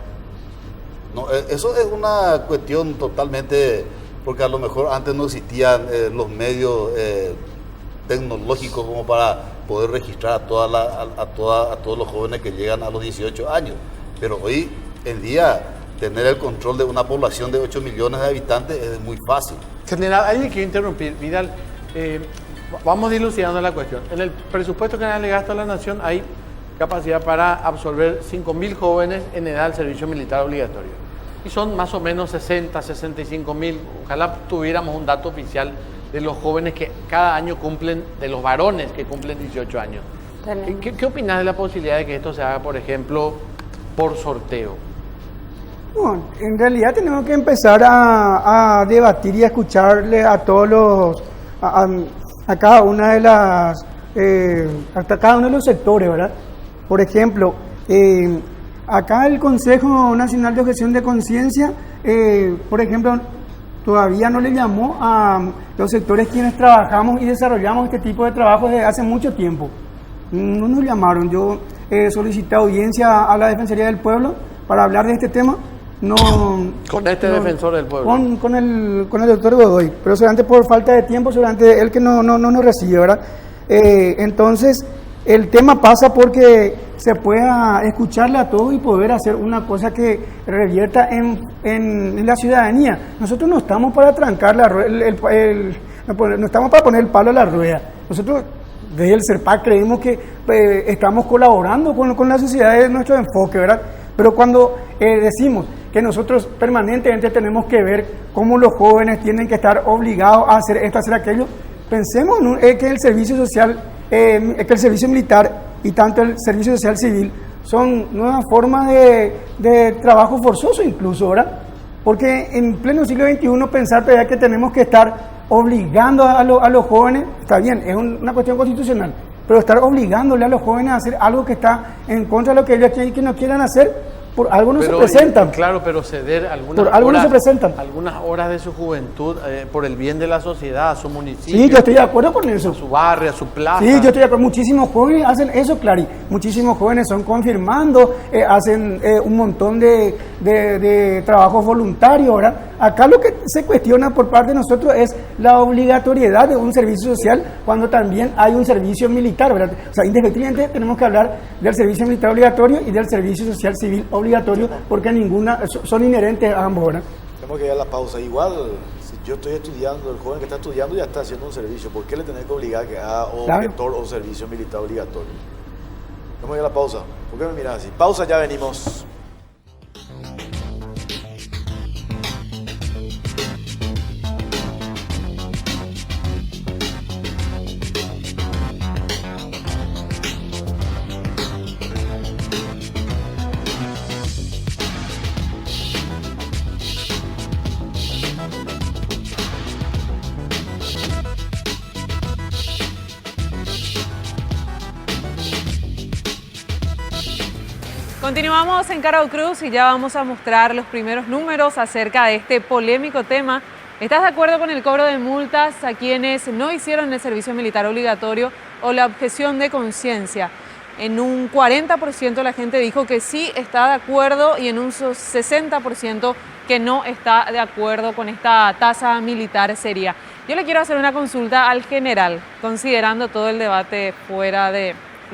No, eso es una cuestión totalmente, porque a lo mejor antes no existían los medios tecnológicos como para poder registrar a todos los jóvenes que llegan a los 18 años. Pero hoy en día tener el control de una población de 8 millones de habitantes es muy fácil. General, hay que interrumpir. Vidal, vamos dilucidando la cuestión. En el presupuesto general de gasto de la Nación hay capacidad para absorber 5.000 jóvenes en edad del servicio militar obligatorio. Y son más o menos 60, 65.000. Ojalá tuviéramos un dato oficial de los jóvenes que cada año cumplen, de los varones que cumplen 18 años. ¿Qué opinas de la posibilidad de que esto se haga, por ejemplo, por sorteo? Bueno, en realidad tenemos que empezar a debatir y a escucharle a todos los, a cada una de las, a cada uno de los sectores, ¿verdad? Por ejemplo, acá el Consejo Nacional de Objeción de Conciencia, por ejemplo, todavía no le llamó a los sectores quienes trabajamos y desarrollamos este tipo de trabajo desde hace mucho tiempo. No nos llamaron. Yo solicité audiencia a la Defensoría del Pueblo para hablar de este tema. No, con defensor del pueblo. Con el doctor Godoy, pero solamente por falta de tiempo, solamente él que no nos recibe, ¿verdad? Entonces, el tema pasa porque se pueda escucharle a todos y poder hacer una cosa que revierta en la ciudadanía. Nosotros no estamos para trancar no estamos para poner el palo a la rueda. Nosotros desde el CERPAC creemos que estamos colaborando con la sociedad de nuestro enfoque, ¿verdad? Pero cuando decimos que nosotros permanentemente tenemos que ver cómo los jóvenes tienen que estar obligados a hacer esto, a hacer aquello, pensemos que el servicio social, que el servicio militar y tanto el servicio social civil son nuevas formas de trabajo forzoso incluso, ¿verdad? Porque en pleno siglo XXI pensar todavía que tenemos que estar obligando a los jóvenes, está bien, es una cuestión constitucional, pero estar obligándole a los jóvenes a hacer algo que está en contra de lo que ellos quieren que no quieran hacer, por algo no se presentan. Claro, pero ceder algunas horas de su juventud por el bien de la sociedad, a su municipio. Sí, yo estoy de acuerdo con eso. A su barrio, a su plaza. Sí, yo estoy de acuerdo. Muchísimos jóvenes hacen eso, Clary. Muchísimos jóvenes son confirmando, hacen un montón de trabajos voluntarios, ¿verdad? Acá lo que se cuestiona por parte de nosotros es la obligatoriedad de un servicio social cuando también hay un servicio militar, ¿verdad? O sea, indefectiblemente tenemos que hablar del servicio militar obligatorio y del servicio social civil obligatorio porque son inherentes a ambos, ¿verdad? Tenemos que ir a la pausa. Igual, si yo estoy estudiando, el joven que está estudiando ya está haciendo un servicio, ¿por qué le tenés que obligar que haga objetor o servicio militar obligatorio? Tenemos que ir a la pausa. ¿Por qué me miras así? Pausa, ya venimos. Continuamos en Carao Cruz y ya vamos a mostrar los primeros números acerca de este polémico tema. ¿Estás de acuerdo con el cobro de multas a quienes no hicieron el servicio militar obligatorio o la objeción de conciencia? En un 40% la gente dijo que sí está de acuerdo y en un 60% que no está de acuerdo con esta tasa militar seria. Yo le quiero hacer una consulta al general, considerando todo el debate fuera de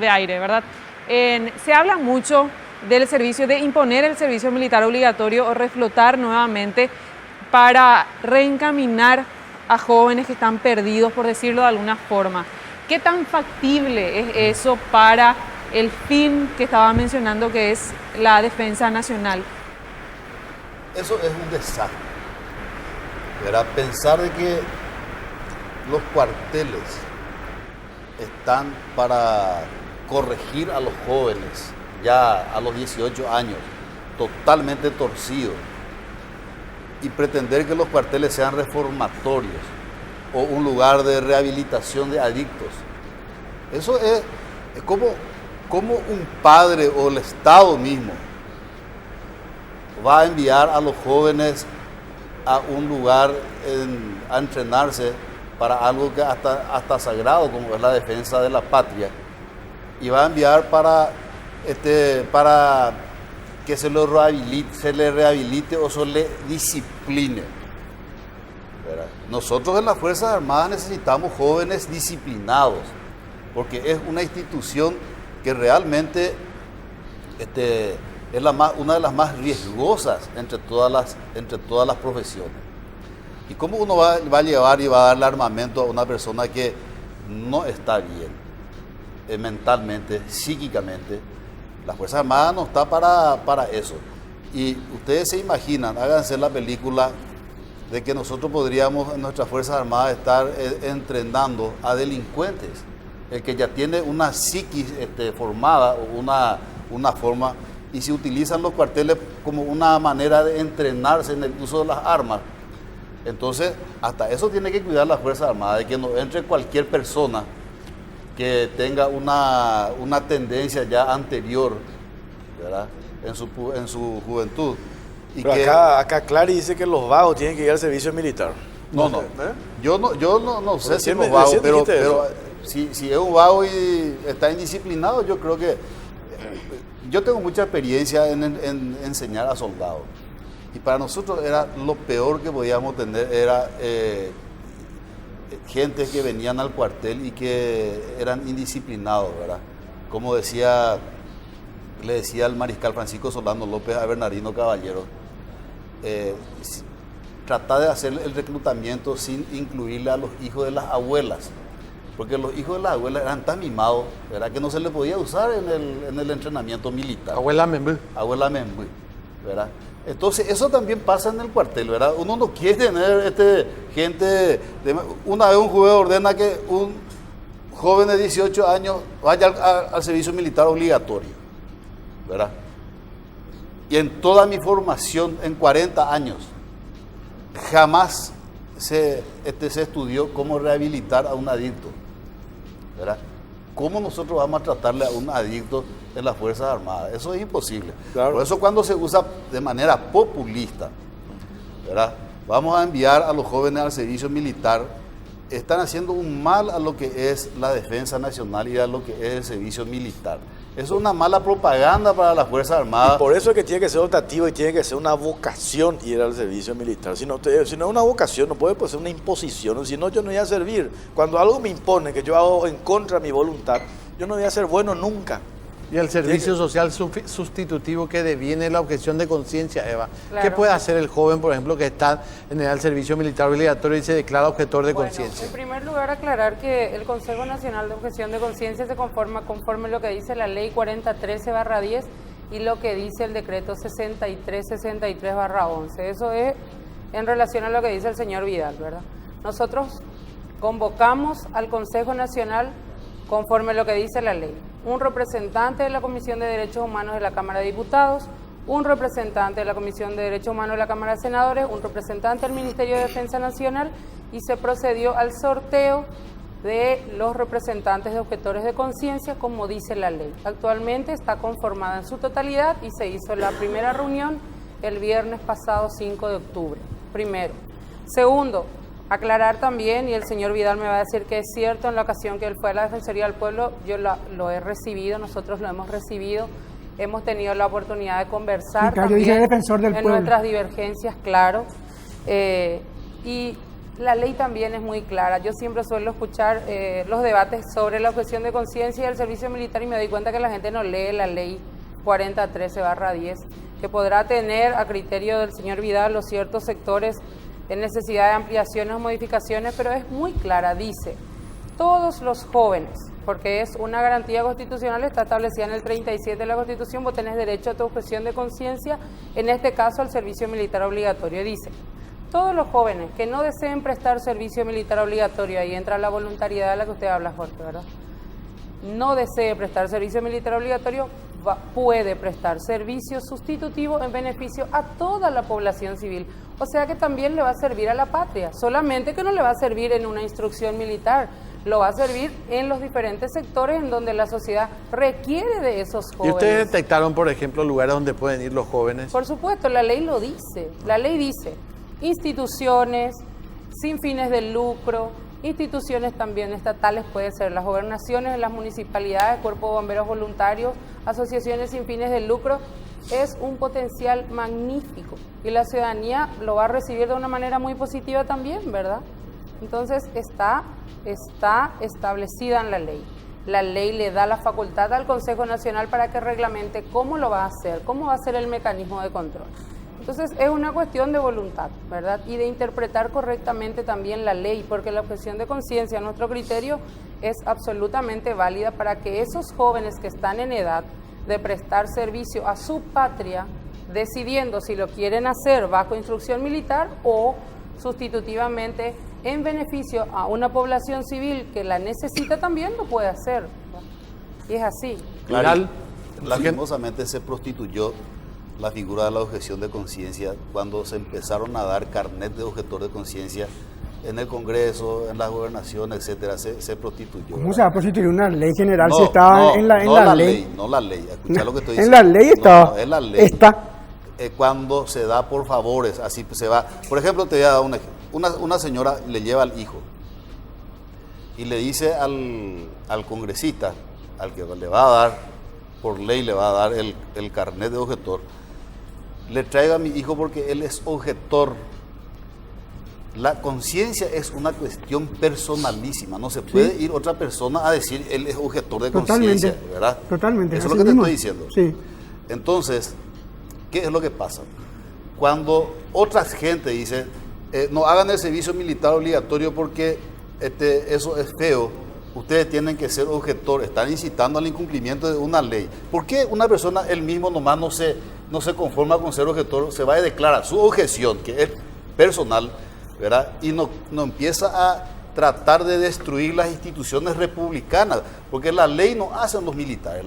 aire, ¿verdad? Se habla mucho del servicio, de imponer el servicio militar obligatorio o reflotar nuevamente para reencaminar a jóvenes que están perdidos, por decirlo de alguna forma. ¿Qué tan factible es eso para el fin que estaba mencionando, que es la defensa nacional? Eso es un desastre. Era pensar de que los cuarteles están para corregir a los jóvenes ya a los 18 años, totalmente torcidos, y pretender que los cuarteles sean reformatorios o un lugar de rehabilitación de adictos. Eso es como un padre o el Estado mismo va a enviar a los jóvenes a un lugar a entrenarse para algo que hasta sagrado como es la defensa de la patria, y va a enviar para que se le rehabilite o se le discipline. ¿Verdad? Nosotros en las Fuerzas Armadas necesitamos jóvenes disciplinados, porque es una institución que realmente es una de las más riesgosas entre todas las profesiones. ¿Y cómo uno va a llevar y va a darle armamento a una persona que no está bien mentalmente, psíquicamente? Las Fuerzas Armadas no está para eso. Y ustedes se imaginan, háganse la película de que nosotros podríamos en nuestras Fuerzas Armadas estar entrenando a delincuentes, el que ya tiene una psiquis formada o una forma, y se utilizan los cuarteles como una manera de entrenarse en el uso de las armas. Entonces, hasta eso tiene que cuidar las Fuerzas Armadas, de que no entre cualquier persona que tenga una tendencia ya anterior, ¿verdad?, en su juventud. Y pero que, acá Clary dice que los vagos tienen que ir al servicio militar. No. Yo no sé si los vagos, pero si es un vago y está indisciplinado, yo creo que... Yo tengo mucha experiencia en enseñar a soldados. Y para nosotros era lo peor que podíamos tener, era gente que venían al cuartel y que eran indisciplinados, ¿verdad? Como le decía el mariscal Francisco Solano López a Bernardino Caballero, tratar de hacer el reclutamiento sin incluirle a los hijos de las abuelas, porque los hijos de las abuelas eran tan mimados, ¿verdad?, que no se les podía usar en el entrenamiento militar. Abuela Membú, ¿verdad? Entonces, eso también pasa en el cuartel, ¿verdad? Uno no quiere tener gente... Una vez un juez ordena que un joven de 18 años vaya al servicio militar obligatorio, ¿verdad? Y en toda mi formación, en 40 años, jamás se estudió cómo rehabilitar a un adicto, ¿verdad? ¿Cómo nosotros vamos a tratarle a un adicto en las Fuerzas Armadas? Eso es imposible. Claro. Por eso cuando se usa de manera populista, ¿verdad?, vamos a enviar a los jóvenes al servicio militar, están haciendo un mal a lo que es la defensa nacional y a lo que es el servicio militar. Eso es una mala propaganda para las Fuerzas Armadas. Y por eso es que tiene que ser optativo y tiene que ser una vocación ir al servicio militar. Si no es una vocación, no puede ser una imposición. Si no, yo no voy a servir. Cuando algo me impone, que yo hago en contra de mi voluntad, yo no voy a ser bueno nunca. Y el servicio social sustitutivo que deviene la objeción de conciencia, Eva. Claro. ¿Qué puede hacer el joven, por ejemplo, que está en el servicio militar obligatorio y se declara objetor de conciencia? En primer lugar, aclarar que el Consejo Nacional de Objeción de Conciencia se conforma conforme lo que dice la Ley 4013/10 y lo que dice el Decreto 6363/11. Eso es en relación a lo que dice el señor Vidal, ¿verdad? Nosotros convocamos al Consejo Nacional conforme a lo que dice la ley. Un representante de la Comisión de Derechos Humanos de la Cámara de Diputados, un representante de la Comisión de Derechos Humanos de la Cámara de Senadores, un representante del Ministerio de Defensa Nacional, y se procedió al sorteo de los representantes de objetores de conciencia, como dice la ley. Actualmente está conformada en su totalidad y se hizo la primera reunión el viernes pasado 5 de octubre. Primero. Segundo, aclarar también, y el señor Vidal me va a decir que es cierto, en la ocasión que él fue a la Defensoría del Pueblo, yo lo he recibido, nosotros lo hemos recibido, hemos tenido la oportunidad de conversar también defensor del pueblo. Nuestras divergencias, claro, y la ley también es muy clara. Yo siempre suelo escuchar los debates sobre la objeción de conciencia y el servicio militar y me doy cuenta que la gente no lee la ley 4013/10, que podrá tener a criterio del señor Vidal los ciertos sectores en necesidad de ampliaciones o modificaciones, pero es muy clara, dice, todos los jóvenes, porque es una garantía constitucional, está establecida en el 37 de la Constitución, vos tenés derecho a tu objeción de conciencia, en este caso al servicio militar obligatorio, dice, todos los jóvenes que no deseen prestar servicio militar obligatorio, ahí entra la voluntariedad de la que usted habla, Jorge, ¿verdad? No desee prestar servicio militar obligatorio, puede prestar servicio sustitutivo en beneficio a toda la población civil. O sea que también le va a servir a la patria, solamente que no le va a servir en una instrucción militar, lo va a servir en los diferentes sectores en donde la sociedad requiere de esos jóvenes. ¿Y ustedes detectaron, por ejemplo, lugares donde pueden ir los jóvenes? Por supuesto, la ley lo dice. La ley dice instituciones sin fines de lucro, instituciones también estatales, puede ser las gobernaciones, las municipalidades, cuerpos de bomberos voluntarios, asociaciones sin fines de lucro, es un potencial magnífico y la ciudadanía lo va a recibir de una manera muy positiva también, ¿verdad? Entonces está establecida en la ley. La ley le da la facultad al Consejo Nacional para que reglamente cómo lo va a hacer, cómo va a ser el mecanismo de control. Entonces es una cuestión de voluntad, ¿verdad? Y de interpretar correctamente también la ley, porque la objeción de conciencia, a nuestro criterio, es absolutamente válida para que esos jóvenes que están en edad de prestar servicio a su patria, decidiendo si lo quieren hacer bajo instrucción militar o sustitutivamente en beneficio a una población civil que la necesita también, lo puede hacer. Y es así. Claro, lastimosamente se prostituyó la figura de la objeción de conciencia cuando se empezaron a dar carnet de objetor de conciencia en el Congreso, en la gobernación, etcétera, se prostituyó. ¿Cómo se va a prostituir una ley general si está en la ley? No la ley, escucha lo que estoy en diciendo. La ley está. No, en la ley está. Cuando se da por favores, así se va. Por ejemplo, te voy a dar un ejemplo. Una señora le lleva al hijo y le dice al congresista, al que le va a dar, por ley le va a dar el carnet de objetor, le traiga a mi hijo porque él es objetor. La conciencia es una cuestión personalísima, no se puede ir otra persona a decir él es objetor de conciencia, ¿verdad? Totalmente. Eso es lo que te estoy diciendo. Sí. Entonces, ¿qué es lo que pasa? Cuando otra gente dice, no hagan el servicio militar obligatorio porque eso es feo, ustedes tienen que ser objetor, están incitando al incumplimiento de una ley. ¿Por qué una persona, él mismo nomás no se conforma con ser objetor, se va a declarar su objeción, que es personal, ¿verdad? Y no empieza a tratar de destruir las instituciones republicanas, porque la ley no hacen los militares,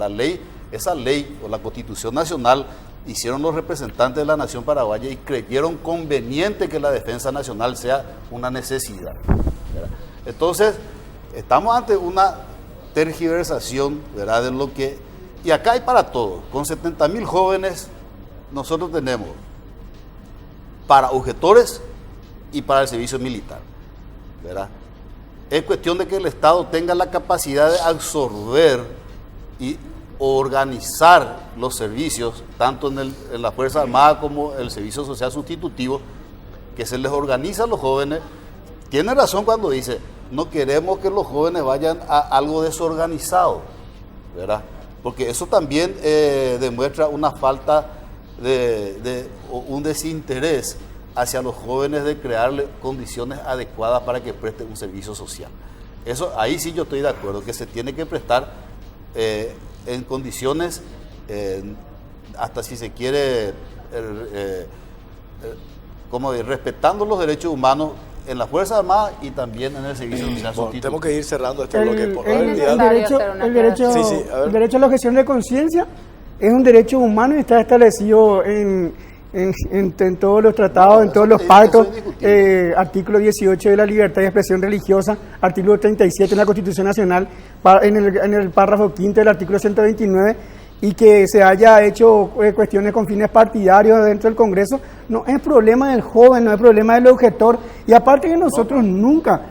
esa ley o la Constitución Nacional hicieron los representantes de la nación paraguaya y creyeron conveniente que la defensa nacional sea una necesidad, ¿verdad? Entonces, estamos ante una tergiversación, ¿verdad? De lo que, y acá hay para todo. Con 70.000 jóvenes, nosotros tenemos para objetores y para el servicio militar, ¿verdad? Es cuestión de que el Estado tenga la capacidad de absorber y organizar los servicios, tanto en la Fuerza Armada como el Servicio Social Sustitutivo, que se les organiza a los jóvenes. Tiene razón cuando dice, no queremos que los jóvenes vayan a algo desorganizado, ¿verdad? Porque eso también demuestra una falta o un desinterés hacia los jóvenes de crearle condiciones adecuadas para que presten un servicio social. Eso, ahí sí yo estoy de acuerdo, que se tiene que prestar en condiciones, hasta si se quiere, respetando los derechos humanos en la Fuerza Armada y también en el Servicio Social Sustitutivo. Tenemos que ir cerrando este bloque. El derecho a la objeción de conciencia es un derecho humano y está establecido en todos los tratados, en todos los pactos, artículo 18 de la libertad de expresión religiosa, artículo 37 en la Constitución Nacional, en el párrafo 5 del artículo 129, y que se haya hecho cuestiones con fines partidarios dentro del Congreso, no es problema del joven, no es problema del objetor, y aparte que nosotros nunca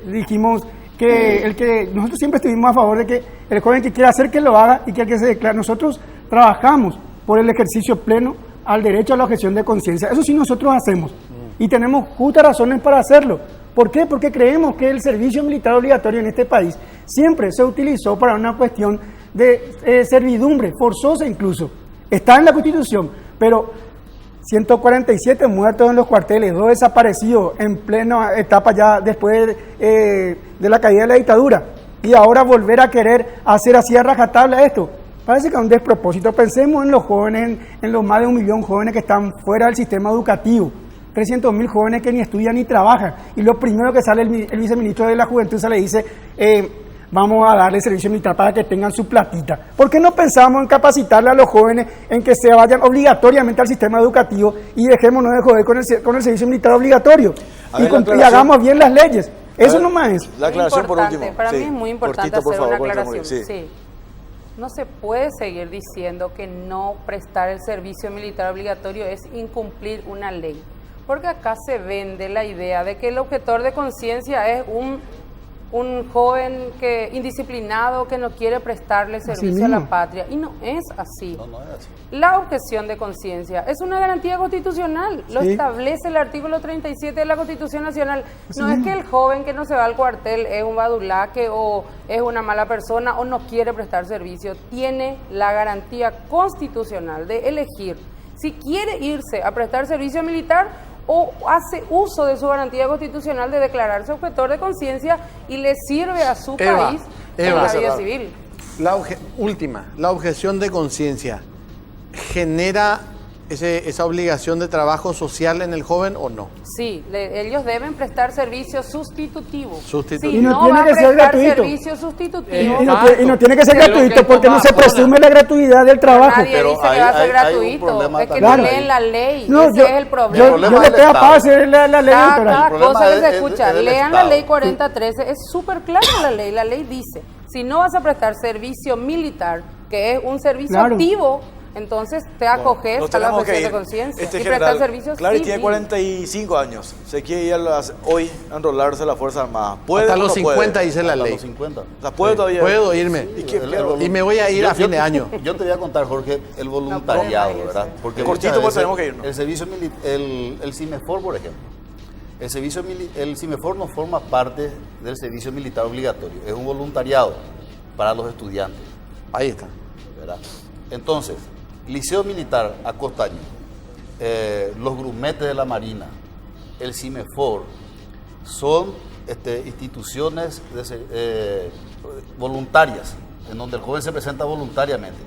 dijimos que nosotros siempre estuvimos a favor de que el joven que quiera hacer que lo haga y que el que se declare. Nosotros trabajamos por el ejercicio pleno al derecho a la objeción de conciencia. Eso sí nosotros hacemos y tenemos justas razones para hacerlo. ¿Por qué? Porque creemos que el servicio militar obligatorio en este país siempre se utilizó para una cuestión de servidumbre, forzosa incluso. Está en la Constitución, pero 147 muertos en los cuarteles, 2 desaparecidos en plena etapa ya después de la caída de la dictadura. Y ahora volver a querer hacer así a rajatabla esto. Parece que es un despropósito. Pensemos en los jóvenes, en los más de 1 millón de jóvenes que están fuera del sistema educativo. 300.000 jóvenes que ni estudian ni trabajan. Y lo primero que sale el viceministro de la Juventud se le dice, vamos a darle servicio militar para que tengan su platita. ¿Por qué no pensamos en capacitarle a los jóvenes en que se vayan obligatoriamente al sistema educativo y dejémonos de joder con el servicio militar obligatorio? Y hagamos bien las leyes. Eso nomás es. La aclaración por último. Para mí es muy importante hacer una aclaración. Sí. No se puede seguir diciendo que no prestar el servicio militar obligatorio es incumplir una ley. Porque acá se vende la idea de que el objetor de conciencia es un un joven indisciplinado que no quiere prestarle servicio a la patria. Y no es así. No es así. La objeción de conciencia es una garantía constitucional. Lo establece el artículo 37 de la Constitución Nacional. No es que el joven que no se va al cuartel es un badulaque o es una mala persona o no quiere prestar servicio. Tiene la garantía constitucional de elegir si quiere irse a prestar servicio militar o hace uso de su garantía constitucional de declararse objetor de conciencia y le sirve a su país en la vida civil. La objeción de conciencia, ¿genera esa obligación de trabajo social en el joven o no? Sí, ellos deben prestar servicio sustitutivo. Sustitutivo. Si Y no no tiene va a que ser prestar gratuito. servicio sustitutivo. Y no tiene que ser gratuito porque no se presume la gratuidad del trabajo. Nadie Pero dice que hay- va a ser hay un gratuito. problema Es que también no ahí. leen la ley. No, Ese es el problema. yo problema le del pego a Estado. hacer la ley Cada electoral. problema cosa que se es escucha, del lean la Estado. ley 4013, es súper clara la ley. La ley dice, si no vas a prestar servicio militar, que es un servicio Claro. activo, entonces te acoges Nos a la tenemos que objeción de ir. conciencia Este y prestar general, servicios Clary tiene civil. 45 años. Se quiere ir hoy a enrolarse a la Fuerza Armada. ¿Puede Hasta o no los 50 puede? dice la Hasta ley. los 50. O sea, ¿puede todavía? Puedo irme. ¿Y qué? Y me voy a ir a fin de año. Yo te voy a contar, Jorge, el voluntariado, No, ¿verdad? Porque cortito, muchas pues veces tenemos que irnos. El servicio el CIMEFOR, por ejemplo. El CIMEFOR no forma parte del servicio militar obligatorio. Es un voluntariado para los estudiantes, Ahí está. ¿verdad? Entonces, Liceo Militar Acostaño, los grumetes de la Marina, el CIMEFOR, son instituciones voluntarias, en donde el joven se presenta voluntariamente.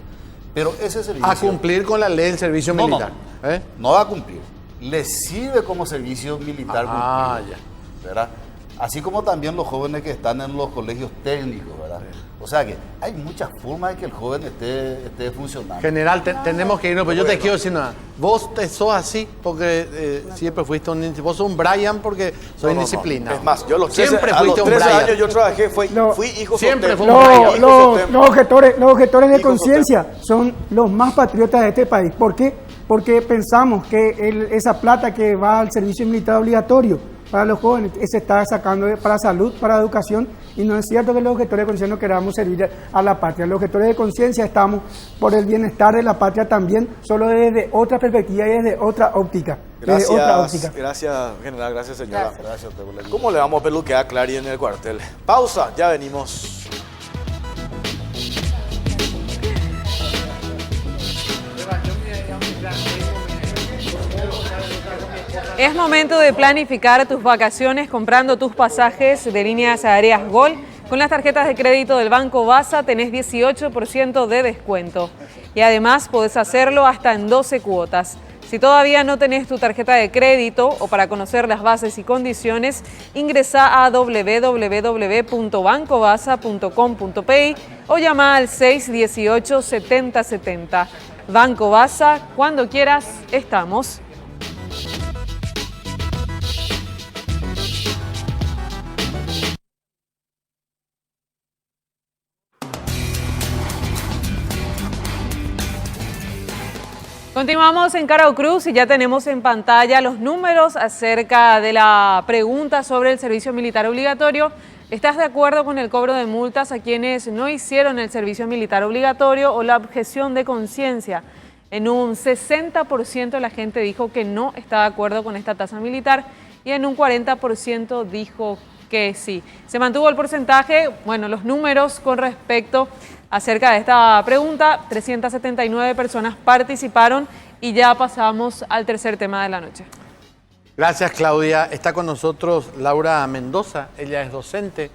Pero ese servicio... A cumplir con la ley del servicio No, militar. ¿Eh? No va a cumplir. Le sirve como servicio militar cumplido, ¿verdad? Así como también los jóvenes que están en los colegios técnicos, ¿verdad? O sea que hay muchas formas de que el joven esté funcionando. General, tenemos que irnos, pero yo te quiero decir nada. Vos sos así porque siempre fuiste vos sos un Brian porque soy indisciplinado. Es más, yo siempre a los fuiste un 13 Brian. años yo trabajé, fui hijo Siempre soltero. fue un Brian. Los objetores de Hijo conciencia son los más patriotas de este país. ¿Por qué? Porque pensamos que esa plata que va al servicio militar obligatorio para los jóvenes se está sacando para salud, para educación, y no es cierto que los objetores de conciencia no queramos servir a la patria. Los objetores de conciencia estamos por el bienestar de la patria también, solo desde otra perspectiva y desde otra óptica. Gracias, general, gracias, señora. Gracias, Tebolín. ¿Cómo le vamos a peluquear a Clary en el cuartel? Pausa, ya venimos. Es momento de planificar tus vacaciones comprando tus pasajes de líneas aéreas Gol. Con las tarjetas de crédito del Banco Basa tenés 18% de descuento. Y además podés hacerlo hasta en 12 cuotas. Si todavía no tenés tu tarjeta de crédito o para conocer las bases y condiciones, ingresá a www.bancobasa.com.pi o llama al 618-7070. Banco Basa, cuando quieras, estamos. Continuamos en Cara o Cruz y ya tenemos en pantalla los números acerca de la pregunta sobre el servicio militar obligatorio. ¿Estás de acuerdo con el cobro de multas a quienes no hicieron el servicio militar obligatorio o la objeción de conciencia? En un 60% la gente dijo que no está de acuerdo con esta tasa militar y en un 40% dijo que sí. Se mantuvo el porcentaje, bueno, los números con respecto acerca de esta pregunta. 379 personas participaron y ya pasamos al tercer tema de la noche. Gracias, Claudia. Está con nosotros Laura Mendoza. Ella es docente.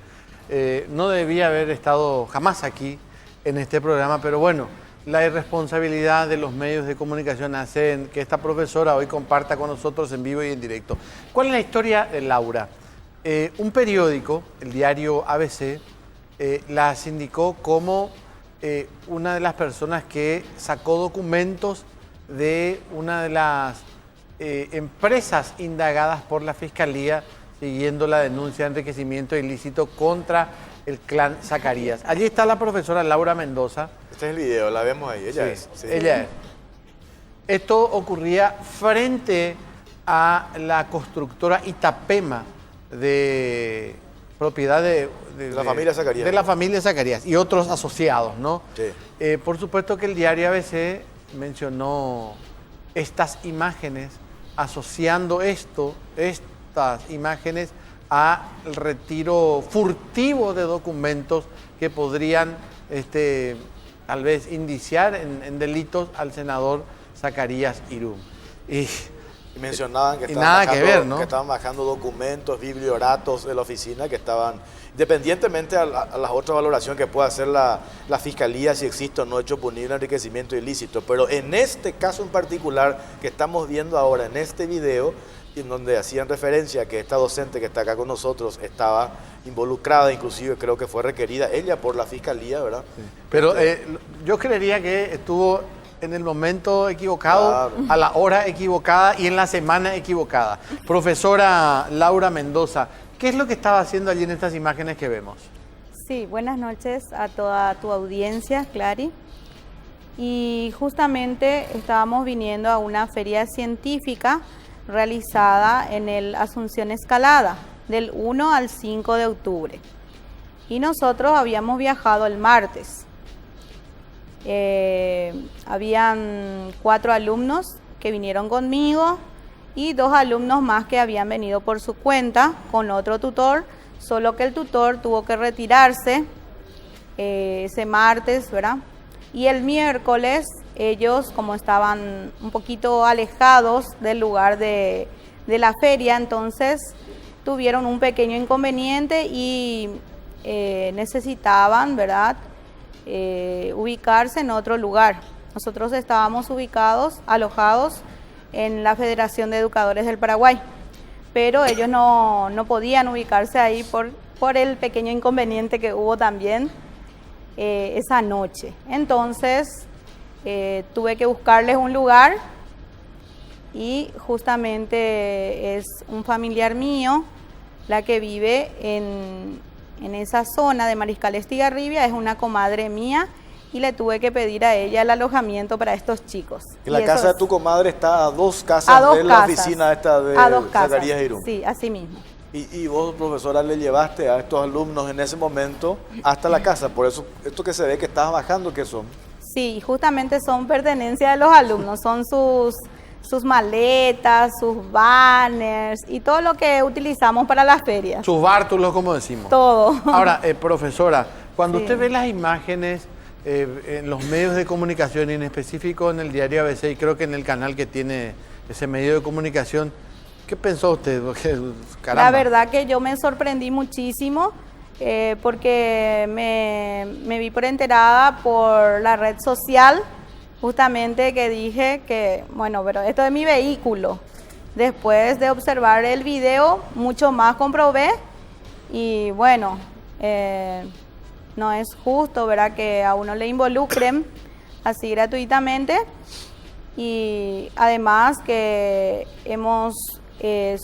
No debía haber estado jamás aquí en este programa, pero bueno, la irresponsabilidad de los medios de comunicación hacen que esta profesora hoy comparta con nosotros en vivo y en directo. ¿Cuál es la historia de Laura? Un periódico, el diario ABC, la sindicó como una de las personas que sacó documentos de una de las empresas indagadas por la Fiscalía siguiendo la denuncia de enriquecimiento ilícito contra el clan Zacarías. Allí está la profesora Laura Mendoza. Este es el video, la vemos ahí, ella Sí, es. Sí. ella es. Esto ocurría frente a la constructora Itapema de propiedad de la familia Zacarías. De la familia Zacarías y otros asociados, ¿no? Sí. Por supuesto que el diario ABC mencionó estas imágenes, asociando estas imágenes al retiro furtivo de documentos que podrían tal vez indiciar en delitos al senador Zacarías Irún. Y mencionaban que estaban bajando documentos, biblioratos de la oficina que estaban, independientemente a las otras valoraciones que pueda hacer la Fiscalía, si existe o no hecho punible enriquecimiento ilícito. Pero en este caso en particular que estamos viendo ahora, en este video, en donde hacían referencia a que esta docente que está acá con nosotros estaba involucrada, inclusive creo que fue requerida ella por la Fiscalía, ¿verdad? Sí. Pero yo creería que estuvo en el momento equivocado, claro, a la hora equivocada y en la semana equivocada. Profesora Laura Mendoza, ¿qué es lo que estaba haciendo allí en estas imágenes que vemos? Sí, buenas noches a toda tu audiencia, Clary. Y justamente estábamos viniendo a una feria científica realizada en el Asunción Escalada, del 1 al 5 de octubre. Y nosotros habíamos viajado el martes. Habían 4 alumnos que vinieron conmigo y 2 alumnos más que habían venido por su cuenta con otro tutor, solo que el tutor tuvo que retirarse ese martes, ¿verdad? Y el miércoles ellos, como estaban un poquito alejados del lugar de la feria, entonces tuvieron un pequeño inconveniente y necesitaban, ¿verdad?, ubicarse en otro lugar. Nosotros estábamos alojados en la Federación de Educadores del Paraguay, pero ellos no podían ubicarse ahí por el pequeño inconveniente que hubo también esa noche. Entonces tuve que buscarles un lugar y justamente es un familiar mío la que vive en esa zona de Mariscal Estigarribia, es una comadre mía y le tuve que pedir a ella el alojamiento para estos chicos. Y la casa de tu comadre está a 2 casas de la oficina esta de Zacarías Irún. Sí, así mismo. Y vos, profesora, le llevaste a estos alumnos en ese momento hasta la casa, por eso esto que se ve que estabas bajando, ¿qué son? Sí, justamente son pertenencia de los alumnos, son sus maletas, sus banners y todo lo que utilizamos para las ferias. Sus bártulos, como decimos. Todo. Ahora, profesora, cuando usted ve las imágenes en los medios de comunicación y en específico en el diario ABC y creo que en el canal que tiene ese medio de comunicación, ¿qué pensó usted? Porque, caramba. La verdad que yo me sorprendí muchísimo porque me vi por enterada por la red social, justamente que dije que, bueno, pero esto es mi vehículo. Después de observar el video, mucho más comprobé y bueno, no es justo, ¿verdad?, que a uno le involucren así gratuitamente y además que hemos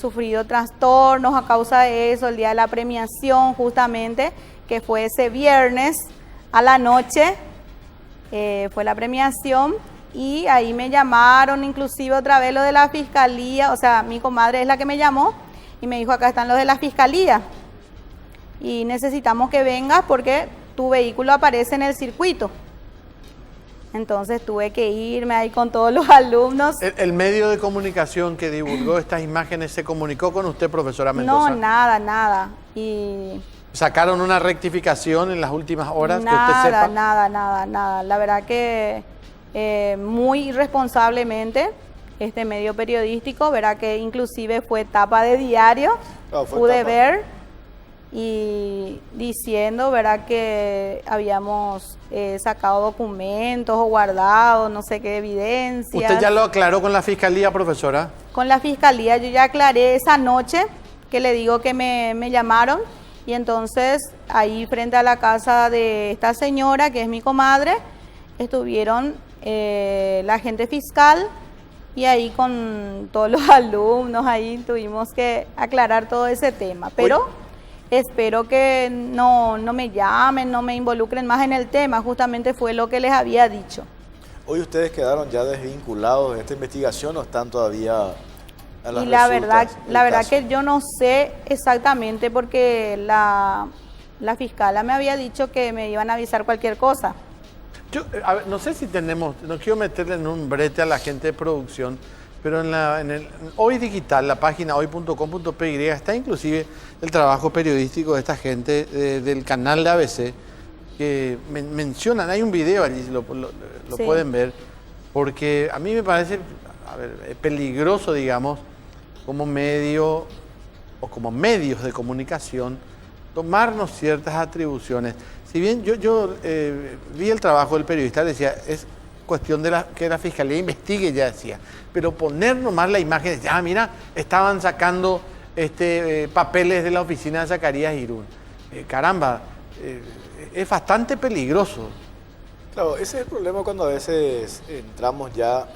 sufrido trastornos a causa de eso, el día de la premiación justamente, que fue ese viernes a la noche. Fue la premiación y ahí me llamaron, inclusive otra vez lo de la Fiscalía, o sea, mi comadre es la que me llamó y me dijo, acá están los de la Fiscalía y necesitamos que vengas porque tu vehículo aparece en el circuito. Entonces tuve que irme ahí con todos los alumnos. ¿El medio de comunicación que divulgó estas imágenes se comunicó con usted, profesora Mendoza? No, nada. Y ¿sacaron una rectificación en las últimas horas que usted sepa? Nada. La verdad que muy irresponsablemente este medio periodístico, verá que inclusive fue tapa de diario, pude ver y diciendo, verá que habíamos sacado documentos o guardado no sé qué evidencias. ¿Usted ya lo aclaró con la Fiscalía, profesora? Con la Fiscalía yo ya aclaré esa noche que le digo que me llamaron. Y entonces ahí frente a la casa de esta señora, que es mi comadre, estuvieron la agente fiscal y ahí con todos los alumnos, ahí tuvimos que aclarar todo ese tema. Pero espero que no me llamen, no me involucren más en el tema, justamente fue lo que les había dicho. ¿Hoy ustedes quedaron ya desvinculados de esta investigación o están todavía a las Y la resultas verdad del caso. que yo no sé exactamente porque la fiscala me había dicho que me iban a avisar cualquier cosa. Yo, a ver, no sé si tenemos, no quiero meterle en un brete a la gente de producción, pero en el Hoy Digital, la página hoy.com.py, está inclusive el trabajo periodístico de esta gente del canal de ABC, que mencionan, hay un video allí, lo Sí. pueden ver, porque a mí me parece, a ver, peligroso, digamos, como medio o como medios de comunicación, tomarnos ciertas atribuciones. Si bien yo vi el trabajo del periodista, decía, es cuestión de que la fiscalía investigue, ya decía, pero poner nomás la imagen, decía, mira, estaban sacando papeles de la oficina de Zacarías Irún. Caramba, es bastante peligroso. Claro, ese es el problema cuando a veces entramos ya,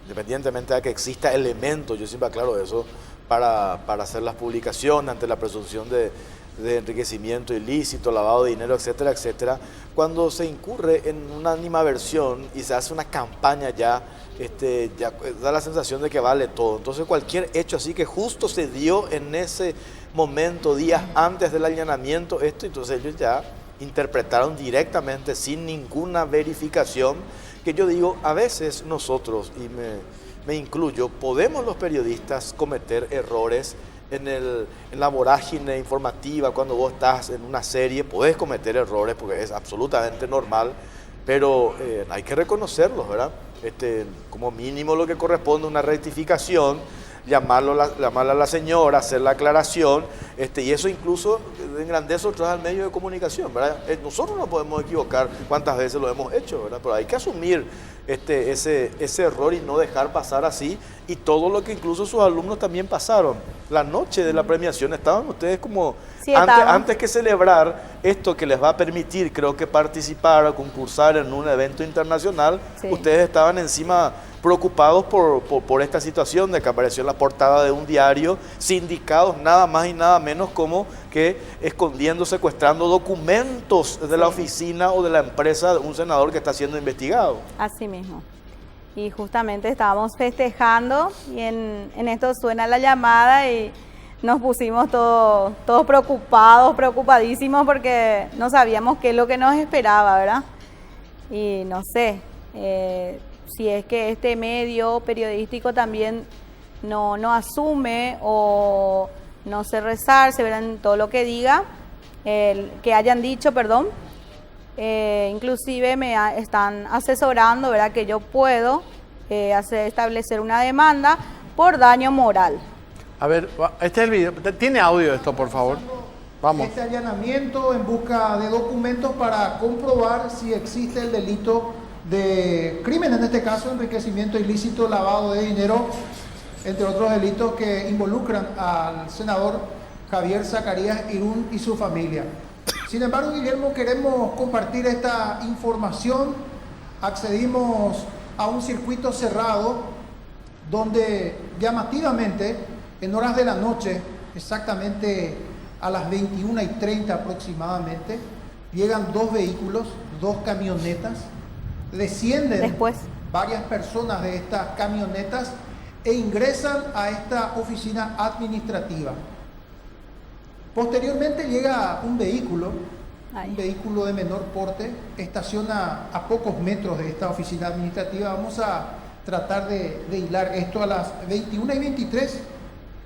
independientemente de que exista elementos, yo siempre aclaro eso, para hacer las publicaciones ante la presunción de enriquecimiento ilícito, lavado de dinero, etcétera, etcétera. Cuando se incurre en una animaversión y se hace una campaña ya da la sensación de que vale todo. Entonces cualquier hecho así que justo se dio en ese momento, días antes del allanamiento, entonces ellos ya interpretaron directamente sin ninguna verificación, que yo digo, a veces nosotros, y me incluyo, podemos los periodistas cometer errores en la vorágine informativa. Cuando vos estás en una serie podés cometer errores porque es absolutamente normal, pero hay que reconocerlos, ¿verdad? Como mínimo lo que corresponde a una rectificación, llamarla a la señora, hacer la aclaración, y eso incluso engrandece otra vez al medio de comunicación, ¿verdad? Nosotros no podemos equivocar cuántas veces lo hemos hecho, ¿verdad? Pero hay que asumir ese error y no dejar pasar así, y todo lo que incluso sus alumnos también pasaron. La noche de la premiación estaban ustedes como, Sí, antes que celebrar esto que les va a permitir, creo que participar o concursar en un evento internacional, Sí. ustedes estaban encima preocupados por esta situación de que apareció en la portada de un diario, sindicados nada más y nada menos como que escondiendo, secuestrando documentos de la oficina o de la empresa de un senador que está siendo investigado. Así mismo. Y justamente estábamos festejando y en esto suena la llamada y nos pusimos todos preocupadísimos porque no sabíamos qué es lo que nos esperaba, ¿verdad? Y no sé, si es que este medio periodístico también no asume o no se resarce, ¿verdad? En todo lo que diga, que hayan dicho, perdón. Inclusive me están asesorando, ¿verdad? Que yo puedo establecer una demanda por daño moral. A ver, este es el video. ¿Tiene audio esto, por favor? Vamos. Este allanamiento en busca de documentos para comprobar si existe el delito de crimen, en este caso enriquecimiento ilícito, lavado de dinero, entre otros delitos que involucran al senador Javier Zacarías Irún y su familia. Sin embargo, Guillermo, queremos compartir esta información. Accedimos a un circuito cerrado donde llamativamente en horas de la noche, exactamente a las 21:30 aproximadamente, llegan dos vehículos, dos camionetas, descienden varias personas de estas camionetas e ingresan a esta oficina administrativa. Posteriormente llega un vehículo de menor porte, estaciona a pocos metros de esta oficina administrativa. Vamos a tratar de hilar esto. A las 21:23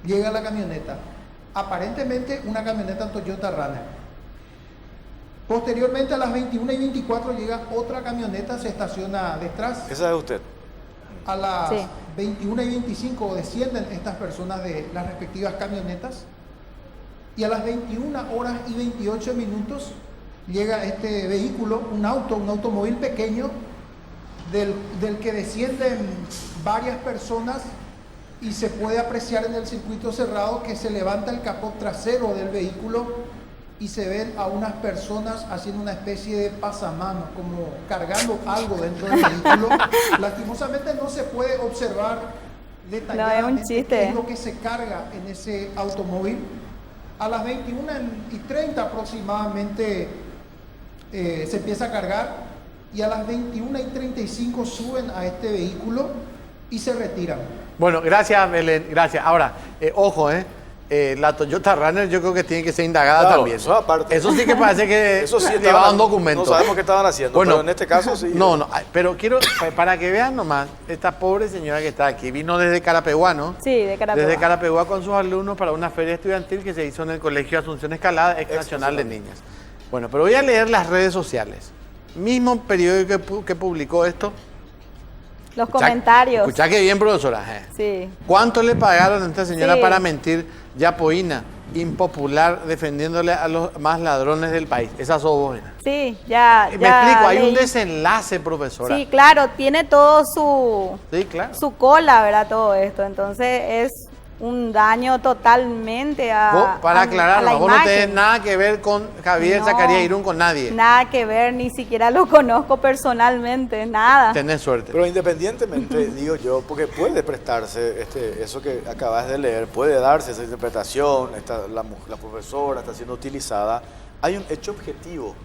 llega la camioneta, aparentemente una camioneta Toyota Runner. Posteriormente a las 21:24 llega otra camioneta, se estaciona detrás. ¿Esa es usted? A las 21:25 descienden estas personas de las respectivas camionetas. Y a las 21:28 llega este vehículo, un automóvil pequeño, del que descienden varias personas, y se puede apreciar en el circuito cerrado que se levanta el capó trasero del vehículo y se ven a unas personas haciendo una especie de pasamanos, como cargando algo dentro del vehículo. Lastimosamente no se puede observar detalladamente qué es lo que se carga en ese automóvil. A las 21:30 aproximadamente se empieza a cargar, y a las 21:35 suben a este vehículo y se retiran. Bueno, gracias, Belén, gracias. Ahora, ojo, la Toyota Runner yo creo que tiene que ser indagada Claro, también. eso aparte. Eso sí que parece que Eso sí llevaban documentos. No sabemos qué estaban haciendo, Bueno, pero en este caso sí. No, pero quiero, para que vean nomás, esta pobre señora que está aquí, vino desde Carapeguá, ¿no? Sí, de Carapeguá. Desde Carapeguá con sus alumnos para una feria estudiantil que se hizo en el Colegio Asunción Escalada, ex nacional de niñas. Bueno, pero voy a leer las redes sociales. Mismo periódico que publicó esto. Los comentarios. Escuchá que bien, profesora. Sí. ¿Cuánto le pagaron a esta señora Sí. para mentir? Yapoína, impopular, defendiéndole a los más ladrones del país. Esa sos vos. Sí, ya. Me ya explico, hay un leí. desenlace, profesora. Sí, claro, tiene todo su, Sí, claro. su cola, ¿verdad? Todo esto. Entonces es un daño totalmente Vos, para a aclararnos, la vos no tenés imagen. nada que ver con Javier No. Zacarías Irún, con nadie. Nada que ver, ni siquiera lo conozco personalmente, nada. Tenés suerte. Pero independientemente, digo yo, porque puede prestarse eso que acabas de leer, puede darse esa interpretación, la profesora está siendo utilizada, hay un hecho objetivo.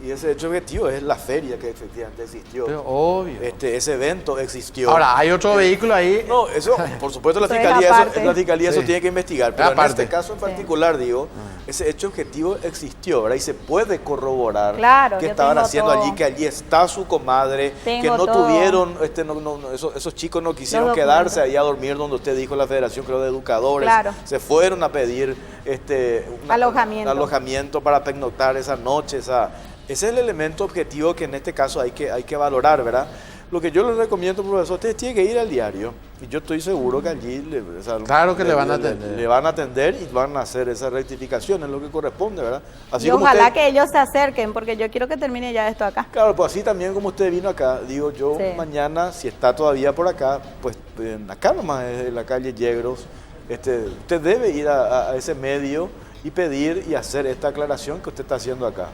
Y ese hecho objetivo es la feria que efectivamente existió. Pero obvio. Ese evento existió. Ahora, hay otro vehículo ahí. No, eso, por supuesto, la Eso es fiscalía, aparte. la fiscalía Sí. eso tiene que investigar. Pero Aparte. en este caso en particular, digo, ese hecho objetivo existió, ¿verdad? Y se puede corroborar Claro, que yo estaban tengo haciendo todo. allí, que allí está su comadre, que Tengo no todo. tuvieron, esos chicos no quisieron Los quedarse documentos. ahí a dormir donde usted dijo la Federación, creo, de Educadores. Claro. Se fueron a pedir Alojamiento. un alojamiento para pernoctar esa noche. Ese es el elemento objetivo que en este caso hay que valorar, ¿verdad? Lo que yo les recomiendo, profesor, ustedes tienen que ir al diario y yo estoy seguro que allí Claro que le van a atender. Le van a atender y van a hacer esa rectificación, es lo que corresponde, ¿verdad? Así Y como ojalá usted- que ellos se acerquen, porque yo quiero que termine ya esto acá. Claro, pues así también como usted vino acá, digo yo, Sí. mañana, si está todavía por acá, pues acá nomás en la calle Yegros, usted debe ir a ese medio y pedir y hacer esta aclaración que usted está haciendo acá.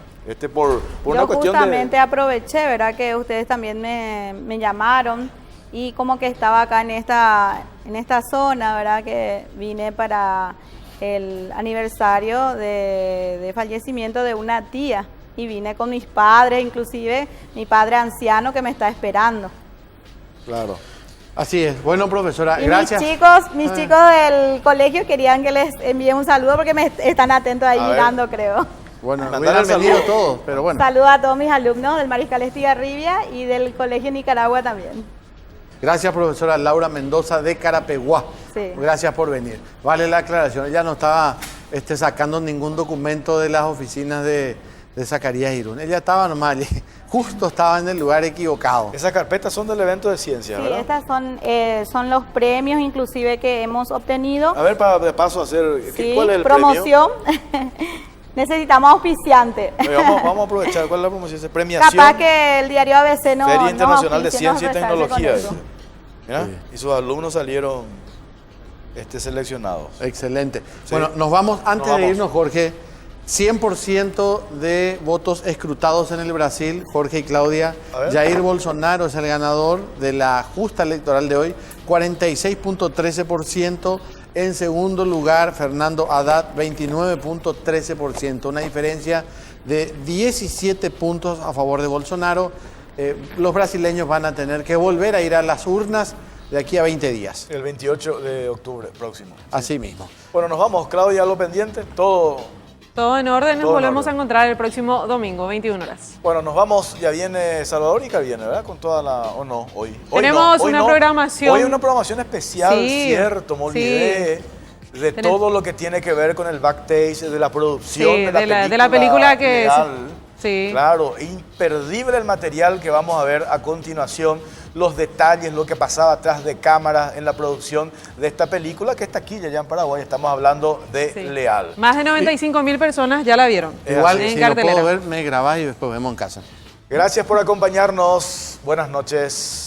Por una Yo cuestión justamente aproveché, ¿verdad? Que ustedes también me llamaron y como que estaba acá en esta zona, ¿verdad? Que vine para el aniversario de fallecimiento de una tía y vine con mis padres, inclusive mi padre anciano que me está esperando. Claro. Así es. Bueno, profesora, Y gracias. mis chicos del colegio querían que les envíe un saludo porque me están atentos ahí A ver. mirando, creo. Bueno, Mandar hubieran el saludo. venido todos, pero bueno. Saludos a todos mis alumnos del Mariscal Estigarribia y del Colegio Nicaragua también. Gracias, profesora Laura Mendoza de Carapeguá. Sí. Gracias por venir. Vale la aclaración. Ella no estaba sacando ningún documento de las oficinas de Zacarías Irún. Ella estaba nomás allí. Justo estaba en el lugar equivocado. Esas carpetas son del evento de ciencias, Sí, ¿verdad? estas son los premios inclusive que hemos obtenido. A ver, para de paso hacer, Sí, ¿cuál es el promoción. Necesitamos auspiciante. premio? Vamos a aprovechar, ¿cuál es la promoción? Esa premiación. Capaz que el diario ABC no. Feria no Internacional de auspicie, nos Ciencia y resalce con Tecnología. eso. ¿Mira? Y sus alumnos salieron seleccionados. Excelente. Sí. Bueno, nos vamos, antes Nos de vamos. irnos, Jorge, 100% de votos escrutados en el Brasil, Jorge y Claudia. A ver. Jair Bolsonaro es el ganador de la justa electoral de hoy, 46.13%. En segundo lugar, Fernando Haddad, 29.13%. Una diferencia de 17 puntos a favor de Bolsonaro. Los brasileños van a tener que volver a ir a las urnas de aquí a 20 días. El 28 de octubre próximo. Así mismo. Bueno, nos vamos, Claudia, lo pendiente, todo. Todo en orden, nos Todo en volvemos orden. a encontrar el próximo domingo, 21 horas. Bueno, nos vamos, ya viene Salvador Ica, viene, ¿verdad? Con toda la... ¿O no? Hoy Tenemos no, hoy una no. programación. Hoy una programación especial, Sí, cierto, me olvidé de todo lo que tiene que ver con el backstage, de la producción Sí, de la película que... Leal. Sí. Claro, imperdible el material que vamos a ver a continuación, los detalles, lo que pasaba atrás de cámaras en la producción de esta película que está aquí ya en Paraguay, estamos hablando de Sí. Leal. Más de 95.000 personas ya la vieron. Igual, en si no cartelera. puedo ver, me grabás y después vemos en casa. Gracias por acompañarnos, buenas noches.